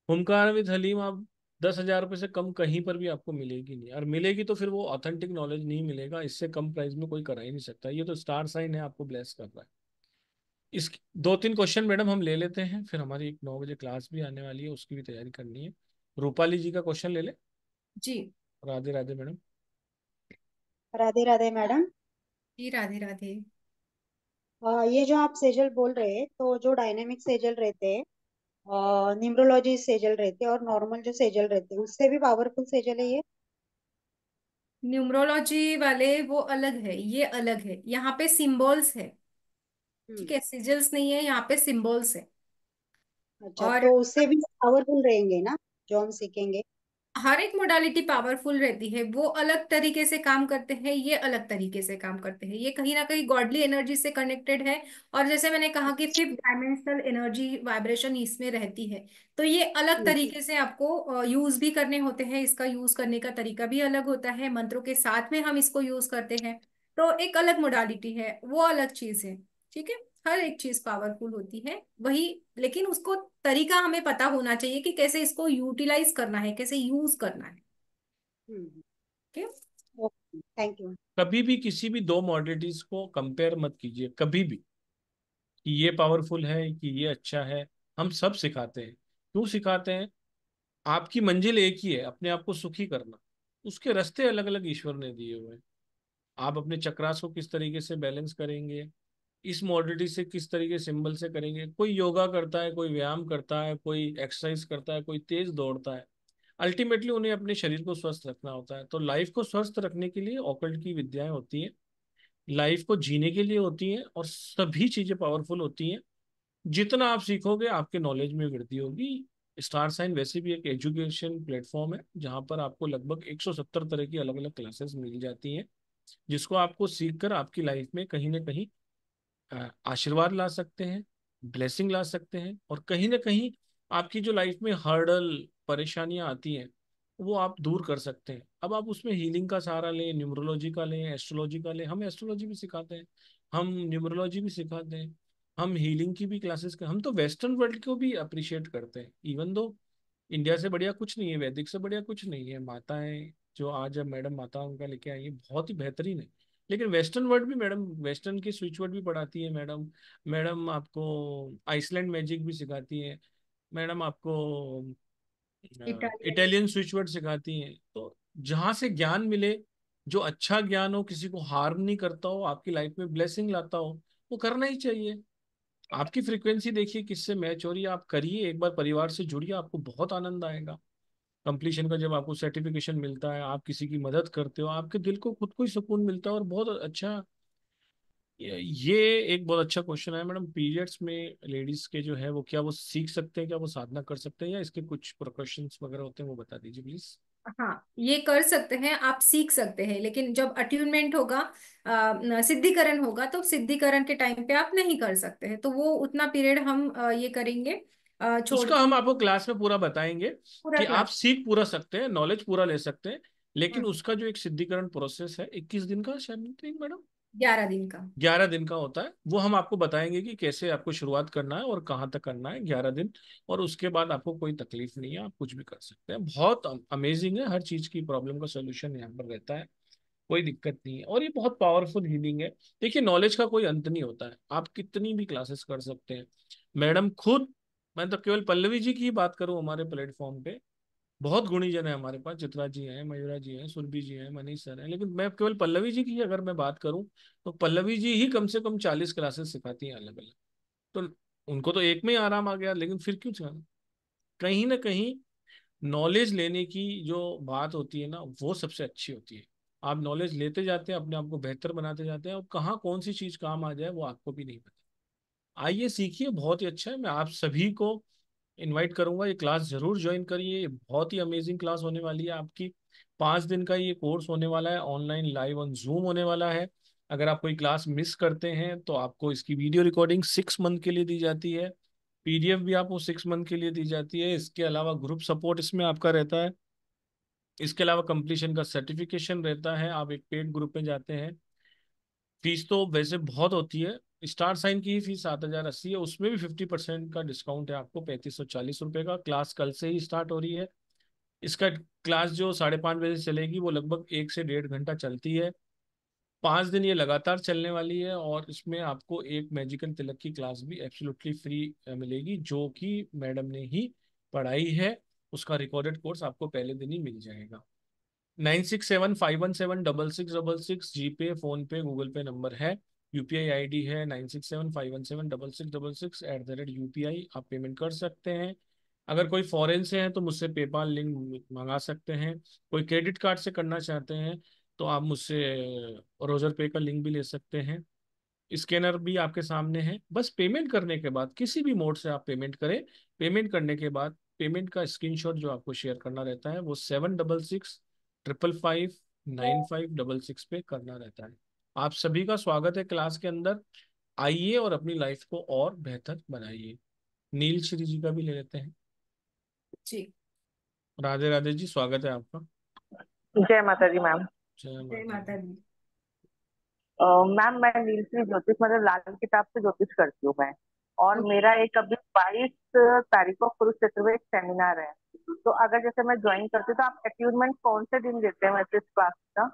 हुमकार विद हलीम, आप 10 हज़ार रुपये से कम कहीं पर भी आपको मिलेगी नहीं, और मिलेगी तो फिर वो ऑथेंटिक नॉलेज नहीं मिलेगा। इससे कम प्राइस में कोई करा ही नहीं सकता। ये तो स्टार साइन है, आपको ब्लेस कर रहा है। इस 2-3 क्वेश्चन मैडम हम ले लेते हैं, फिर हमारी एक 9 बजे क्लास भी आने वाली है, उसकी भी तैयारी करनी है। रूपाली जी का क्वेश्चन ले ले। जी। राधे राधे मैडम। राधे राधे मैडम। जी राधे राधे। ये जो आप सेजल बोल रहे हैं, तो जो डायनेमिक सेजल रहते हैं, न्यूमरोलॉजी सेजल रहते हैं, और नॉर्मल जो सेजल रहते हैं, उससे भी पावरफुल सेजल है ये? न्यूमरोलॉजी वाले वो अलग है, ये अलग है। यहाँ पे सिंबल्स है, हम्म। ठीक है, सिजल्स नहीं है, यहाँ पे सिंबल्स है। अच्छा, और तो उससे भी पावरफुल रहेंगे ना जो हम सीखेंगे? हर एक मोडालिटी पावरफुल रहती है, वो अलग तरीके से काम करते हैं, ये अलग तरीके से काम करते हैं, ये कहीं ना कहीं गॉडली एनर्जी से कनेक्टेड है। और जैसे मैंने कहा कि फिफ्थ डायमेंशनल एनर्जी वाइब्रेशन इसमें रहती है, तो ये अलग हम्म। तरीके से आपको यूज भी करने होते हैं। इसका यूज करने का तरीका भी अलग होता है, मंत्रों के साथ में हम इसको यूज करते हैं। तो एक अलग मोडालिटी है, वो अलग चीज है। ठीक है, हर एक चीज पावरफुल होती है वही, लेकिन उसको तरीका हमें पता होना चाहिए कि कैसे इसको यूटिलाइज करना है, कैसे यूज करना है। हम्म। ठीक ओके, थैंक यू। कभी भी किसी भी दो मॉडलिटीज को कंपेयर मत कीजिए, कभी भी, कि ये पावरफुल है कि ये अच्छा है। हम सब सिखाते हैं। क्यों सिखाते हैं? आपकी मंजिल एक ही है, अपने आप को सुखी करना। उसके रास्ते अलग अलग ईश्वर ने दिए हुए हैं। आप अपने चक्रास को किस तरीके से बैलेंस करेंगे, इस मॉडलिटी से किस तरीके सिंबल से करेंगे। कोई योगा करता है, कोई व्यायाम करता है, कोई एक्सरसाइज करता है, कोई तेज दौड़ता है। अल्टीमेटली उन्हें अपने शरीर को स्वस्थ रखना होता है। तो लाइफ को स्वस्थ रखने के लिए ऑकल्ट की विद्याएं होती हैं, लाइफ को जीने के लिए होती हैं, और सभी चीजें पावरफुल होती हैं। जितना आप सीखोगे, आपके नॉलेज में वृद्धि होगी। स्टार साइन वैसे भी एक एजुकेशन प्लेटफॉर्म है, जहाँ पर आपको लगभग 170 तरह की अलग अलग क्लासेस मिल जाती हैं, जिसको आपको सीख कर आपकी लाइफ में कहीं ना कहीं आशीर्वाद ला सकते हैं, ब्लेसिंग ला सकते हैं, और कहीं ना कहीं आपकी जो लाइफ में हर्डल परेशानियां आती हैं, वो आप दूर कर सकते हैं। अब आप उसमें हीलिंग का सहारा लें, न्यूमरोलॉजी का लें, एस्ट्रोलॉजी का लें। हम एस्ट्रोलॉजी भी सिखाते हैं, हम न्यूमरोलॉजी भी सिखाते हैं, हम हीलिंग की भी क्लासेस हम तो वेस्टर्न वर्ल्ड को भी अप्रिशिएट करते हैं। इवन दो इंडिया से बढ़िया कुछ नहीं है, वैदिक से बढ़िया कुछ नहीं है। माताएं जो आज अब मैडम माता उनका लेके आई है, बहुत ही बेहतरीन है। लेकिन वेस्टर्न वर्ड भी मैडम, वेस्टर्न की स्विच वर्ड भी पढ़ाती है मैडम। मैडम आपको आइसलैंड मैजिक भी सिखाती है। मैडम आपको है। इटालियन स्विच वर्ड सिखाती हैं। तो जहाँ से ज्ञान मिले, जो अच्छा ज्ञान हो, किसी को हार्म नहीं करता हो, आपकी लाइफ में ब्लेसिंग लाता हो, वो करना ही चाहिए। आपकी फ्रीक्वेंसी देखिए किससे मैच हो रही है, आप करिए, एक बार परिवार से जुड़िए, आपको बहुत आनंद आएगा। कंप्लीशन का जब आपको सर्टिफिकेशन मिलता है, आप किसी की मदद करते हो, आपके दिल को खुद को ही सुकून मिलता है, और बहुत अच्छा। ये एक बहुत अच्छा क्वेश्चन है मैडम। पीरियड्स में लेडीज के जो है, वो क्या वो सीख सकते हैं, क्या वो साधना कर सकते हैं, या इसके कुछ प्रिकॉशंस वगैरह होते हैं, वो बता दीजिए प्लीज। हाँ, ये कर सकते हैं, आप सीख सकते हैं, लेकिन जब अट्यूनमेंट होगा, सिद्धिकरण होगा, तो सिद्धिकरण के टाइम पे आप नहीं कर सकते हैं। तो वो उतना पीरियड हम ये करेंगे, छोड़ उसका के हम आपको क्लास में पूरा बताएंगे पूरा कि आप क्लास। सीख पूरा सकते हैं, नॉलेज पूरा ले सकते हैं। लेकिन उसका जो एक सिद्धिकरण प्रोसेस है, 21 दिन का शायद मैडम, 11 दिन का। 11 दिन का होता है, वो हम आपको बताएंगे कि कैसे आपको शुरुआत करना है और कहाँ तक करना है, 11 दिन। और उसके बाद आपको कोई तकलीफ नहीं है, आप कुछ भी कर सकते हैं। बहुत अमेजिंग है, हर चीज की प्रॉब्लम का सोल्यूशन यहाँ पर रहता है। कोई दिक्कत नहीं है, और ये बहुत पावरफुल हीलिंग है। देखिए, नॉलेज का कोई अंत नहीं होता है, आप कितनी भी क्लासेस कर सकते हैं। मैडम खुद, मैं तो केवल पल्लवी जी की ही बात करूं, हमारे प्लेटफॉर्म पे बहुत गुणी जन है हमारे पास। चित्रा जी हैं, मयूरा जी हैं, सुरभि जी हैं, मनीष सर हैं, लेकिन मैं केवल पल्लवी जी की अगर मैं बात करूं, तो पल्लवी जी ही कम से कम 40 क्लासेस सिखाती हैं अलग अलग। तो उनको तो एक में ही आराम आ गया, लेकिन फिर क्यों सिखाना? कहीं ना कहीं नॉलेज लेने की जो बात होती है ना, वो सबसे अच्छी होती है। आप नॉलेज लेते जाते हैं, अपने आप को बेहतर बनाते जाते हैं, और कहाँ कौन सी चीज काम आ जाए वो आपको भी नहीं पता। आइए सीखिए, बहुत ही अच्छा है। मैं आप सभी को इनवाइट करूंगा, ये क्लास जरूर ज्वाइन करिए, ये बहुत ही अमेजिंग क्लास होने वाली है आपकी। 5 दिन का ये कोर्स होने वाला है, ऑनलाइन लाइव ऑन जूम होने वाला है। अगर आप कोई क्लास मिस करते हैं तो आपको इसकी वीडियो रिकॉर्डिंग 6 मंथ के लिए दी जाती है, पीडीएफ भी आपको 6 मंथ के लिए दी जाती है। इसके अलावा ग्रुप सपोर्ट इसमें आपका रहता है। इसके अलावा कंप्लीशन का सर्टिफिकेशन रहता है। आप एक पेड ग्रुप में जाते हैं। फीस तो वैसे बहुत होती है, स्टार साइन की ही फीस 7,080 है, उसमें भी 50% का डिस्काउंट है आपको, 3540 रुपये का। क्लास कल से ही स्टार्ट हो रही है। इसका क्लास जो 5:30 बजे चलेगी, वो लगभग 1 से 1.5 घंटा चलती है। 5 दिन ये लगातार चलने वाली है, और इसमें आपको एक मैजिकल तिलक की क्लास भी एब्सोल्युटली फ्री मिलेगी, जो कि मैडम ने ही पढ़ाई है। उसका रिकॉर्डेड कोर्स आपको पहले दिन ही मिल जाएगा। 9675176666, जी पे, फोन पे, गूगल पे नंबर है। यूपीआई आईडी है 9675176666 @UPI। आप पेमेंट कर सकते हैं। अगर कोई फॉरेन से है तो मुझसे पेपाल लिंक मंगा सकते हैं। कोई क्रेडिट कार्ड से करना चाहते हैं तो आप मुझसे रोजर पे का लिंक भी ले सकते हैं। स्कैनर भी आपके सामने है। बस पेमेंट करने के बाद किसी भी मोड से आप पेमेंट करें। पेमेंट करने के बाद पेमेंट का स्क्रीनशॉट जो आपको शेयर करना रहता है, वो 7665559566 पे करना रहता है। आप सभी का स्वागत है क्लास के अंदर। आइए और अपनी लाइफ को और बेहतर बनाइए। नील श्री जी का भी ले लेते हैं। जी। राधे राधे जी, स्वागत है आपका। जय माता दी मैम। जय जय माता माता दी। दी। मैम मैं नीलश्री ज्योतिष मतलब लाल किताब से ज्योतिष करती हूँ मैं। और मेरा एक अभी 22 तारीख को कुरुक्षेत्र में एक सेमिनार है। तो अगर जैसे मैं ज्वाइन करती हूँ तो आप अट्यूनमेंट कौन से दिन देते हैं वैसे इस क्लास का?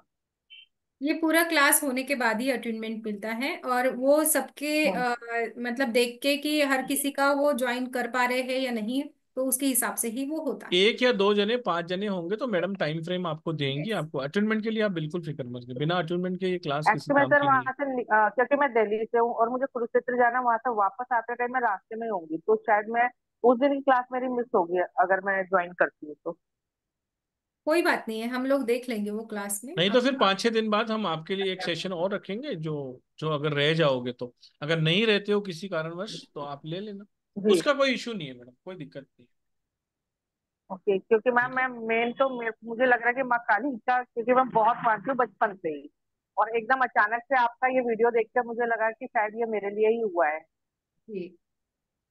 ये पूरा क्लास होने के बाद ही अटेंडमेंट मिलता है, और वो सबके हाँ। मतलब देख के कि हर किसी का वो ज्वाइन कर पा रहे हैं या नहीं, तो उसके हिसाब से ही वो होता है। 1 या 2 जने 5 जने होंगे तो मैडम टाइम फ्रेम आपको देंगी। यस। आपको अटेंडमेंट के लिए आप बिल्कुल फिक्र मत करिए, बिना अटेंडमेंट के ये क्लास किसी एक्चुअली मैं काम सर की नहीं वहां से क्योंकि मैं दिल्ली से हूँ और मुझे कुरुक्षेत्र जाना, वहां से वापस आते टाइम मैं रास्ते में होंगी, तो शायद मैं उस दिन की क्लास मेरी मिस होगी अगर मैं ज्वाइन करती हूँ तो। कोई बात नहीं है, हम लोग देख लेंगे वो क्लास में नहीं तो आप। फिर 5-6 दिन बाद हम आपके लिए एक सेशन और रखेंगे, जो जो अगर रह जाओगे तो। अगर नहीं रहते हो किसी कारणवश तो आप ले लेना। जी। उसका कोई इशू नहीं है मैडम, कोई दिक्कत नहीं। ओके, क्योंकि मैम ठीक है। मैं मेन तो मुझे लग रहा है कि माँ काली का, क्योंकि मैं बहुत मानती हूँ बचपन से ही। और एकदम अचानक से आपका ये वीडियो देख कर मुझे लगा कि शायद ये मेरे लिए ही हुआ है। जी।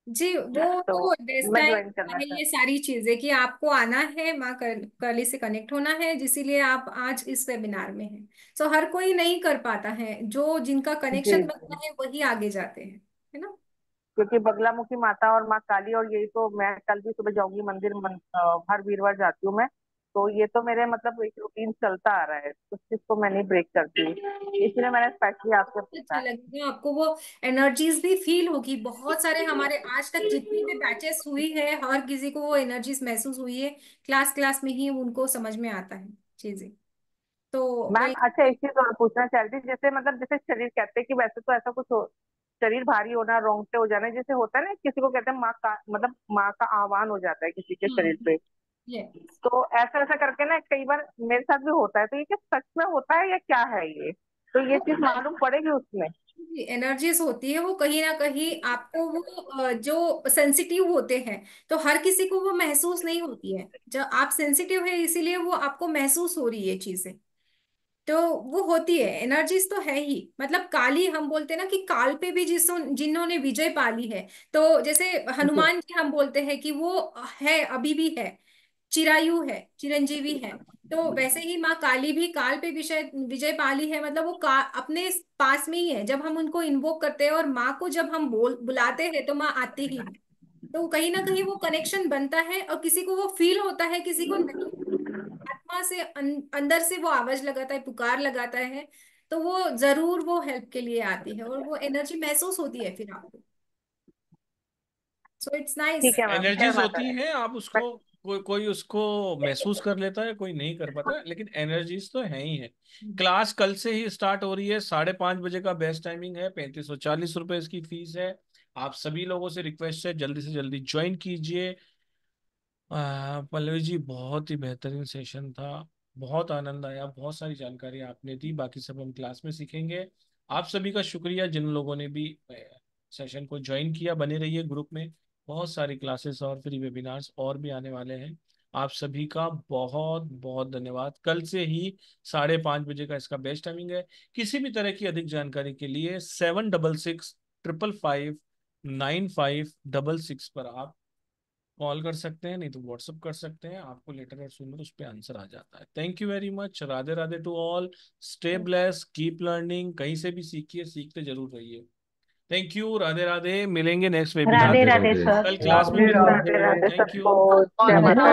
जी, वो तो तो मैं डेस्टाइन ज्वाइन करना है, ये चाहती सारी चीजें कि आपको आना है, माँ काली से कनेक्ट होना है, जिसीलिए आप आज इस वेबिनार में हैं। सो हर कोई नहीं कर पाता है, जो जिनका हूँ। जी कनेक्शन बनता जी। है वही आगे जाते हैं, है ना। क्योंकि बगलामुखी माता और माँ काली, और यही तो मैं कल भी सुबह जाऊंगी मंदिर, हर वीरवार जाती हूँ मैं। तो ये तो मेरे मतलब एक रूटीन चलता आ रहा है, उस चीज को मैं नहीं ब्रेक करती हूँ। इसलिए मैंने स्पेशली आपसे अच्छा पूछा। लगेगा आपको, वो एनर्जीज भी फील होगी। बहुत सारे हमारे आज तक जितनी भी बैचेस हुई है, हर किसी को वो एनर्जीज महसूस हुई है। क्लास क्लास में ही उनको समझ में आता है चीजें। तो मैम वही। अच्छा, एक चीज और पूछना चाह रही थी, जैसे मतलब जैसे शरीर कहते हैं कि वैसे तो ऐसा कुछ हो, शरीर भारी होना, रोंगटे हो जाना, जैसे होता है ना, किसी को कहते हैं माँ का मतलब माँ का आह्वान हो जाता है किसी के शरीर पे। ये तो ऐसा ऐसा करके ना कई बार मेरे साथ भी होता है, तो ये क्या सच में होता है या क्या है ये? तो ये वो चीज मालूम पड़ेगी उसमें। एनर्जीज होती है, वो कहीं ना कहीं आपको वो जो सेंसिटिव होते हैं, तो हर किसी को वो महसूस नहीं होती है। जब आप सेंसिटिव है इसीलिए वो आपको महसूस हो रही है चीजें। तो वो होती है, एनर्जीज तो है ही। मतलब काली हम बोलते हैं ना कि काल पे भी जिन्होंने विजय पाली है। तो जैसे जी। हनुमान जी हम बोलते हैं कि वो है, अभी भी है, चिरायु है, चिरंजीवी है। तो वैसे ही माँ काली भी काल पे विजय विजय पाली है। मतलब वो अपने पास में ही है। जब हम उनको इन्वोक करते हैं और माँ को जब हम बुलाते हैं तो माँ आती ही है। तो कहीं ना कहीं वो कनेक्शन बनता है, और किसी को वो फील होता है, किसी को नहीं। आत्मा से अंदर से वो आवाज लगाता है, पुकार लगाता है। तो वो जरूर वो हेल्प के लिए आती है, और वो एनर्जी महसूस होती है फिर आपको। So it's nice. ठीक है मैम, जय एनर्जीज माता होती दी। हैं, आप उसको कोई कोई उसको महसूस कर लेता है, कोई नहीं कर पाता, लेकिन एनर्जीज तो है ही है। क्लास कल से ही स्टार्ट हो रही है, 5:30 बजे का बेस्ट टाइमिंग है, 3540 रुपए इसकी फीस है। आप सभी लोगों से रिक्वेस्ट है, जल्दी से जल्दी ज्वाइन कीजिए। पल्लवी जी, बहुत ही बेहतरीन सेशन था। बहुत आनंद आया, बहुत सारी जानकारी आपने दी, बाकी सब हम क्लास में सीखेंगे। आप सभी का शुक्रिया जिन लोगों ने भी सेशन को ज्वाइन किया। बने रहिए ग्रुप में, बहुत सारी क्लासेस और फ्री वेबिनार्स और भी आने वाले हैं। आप सभी का बहुत बहुत धन्यवाद। कल से ही 5:30 बजे का इसका बेस्ट टाइमिंग है। किसी भी तरह की अधिक जानकारी के लिए 7665559566 पर आप कॉल कर सकते हैं, नहीं तो व्हाट्सअप कर सकते हैं। आपको लेटर और सुनर उस पर आंसर आ जाता है। Thank you very much. Radhe Radhe to all. Stay bless, keep learning. कहीं से भी सीखिए, सीखते जरूर रहिए। Thank you. राधे राधे। मिलेंगे नेक्स्ट वेबिनार राधे में। राधे राधे सर। कल क्लास में राधे मिलते राधे हैं। Radhe Radhe thank you. सबको। जय माता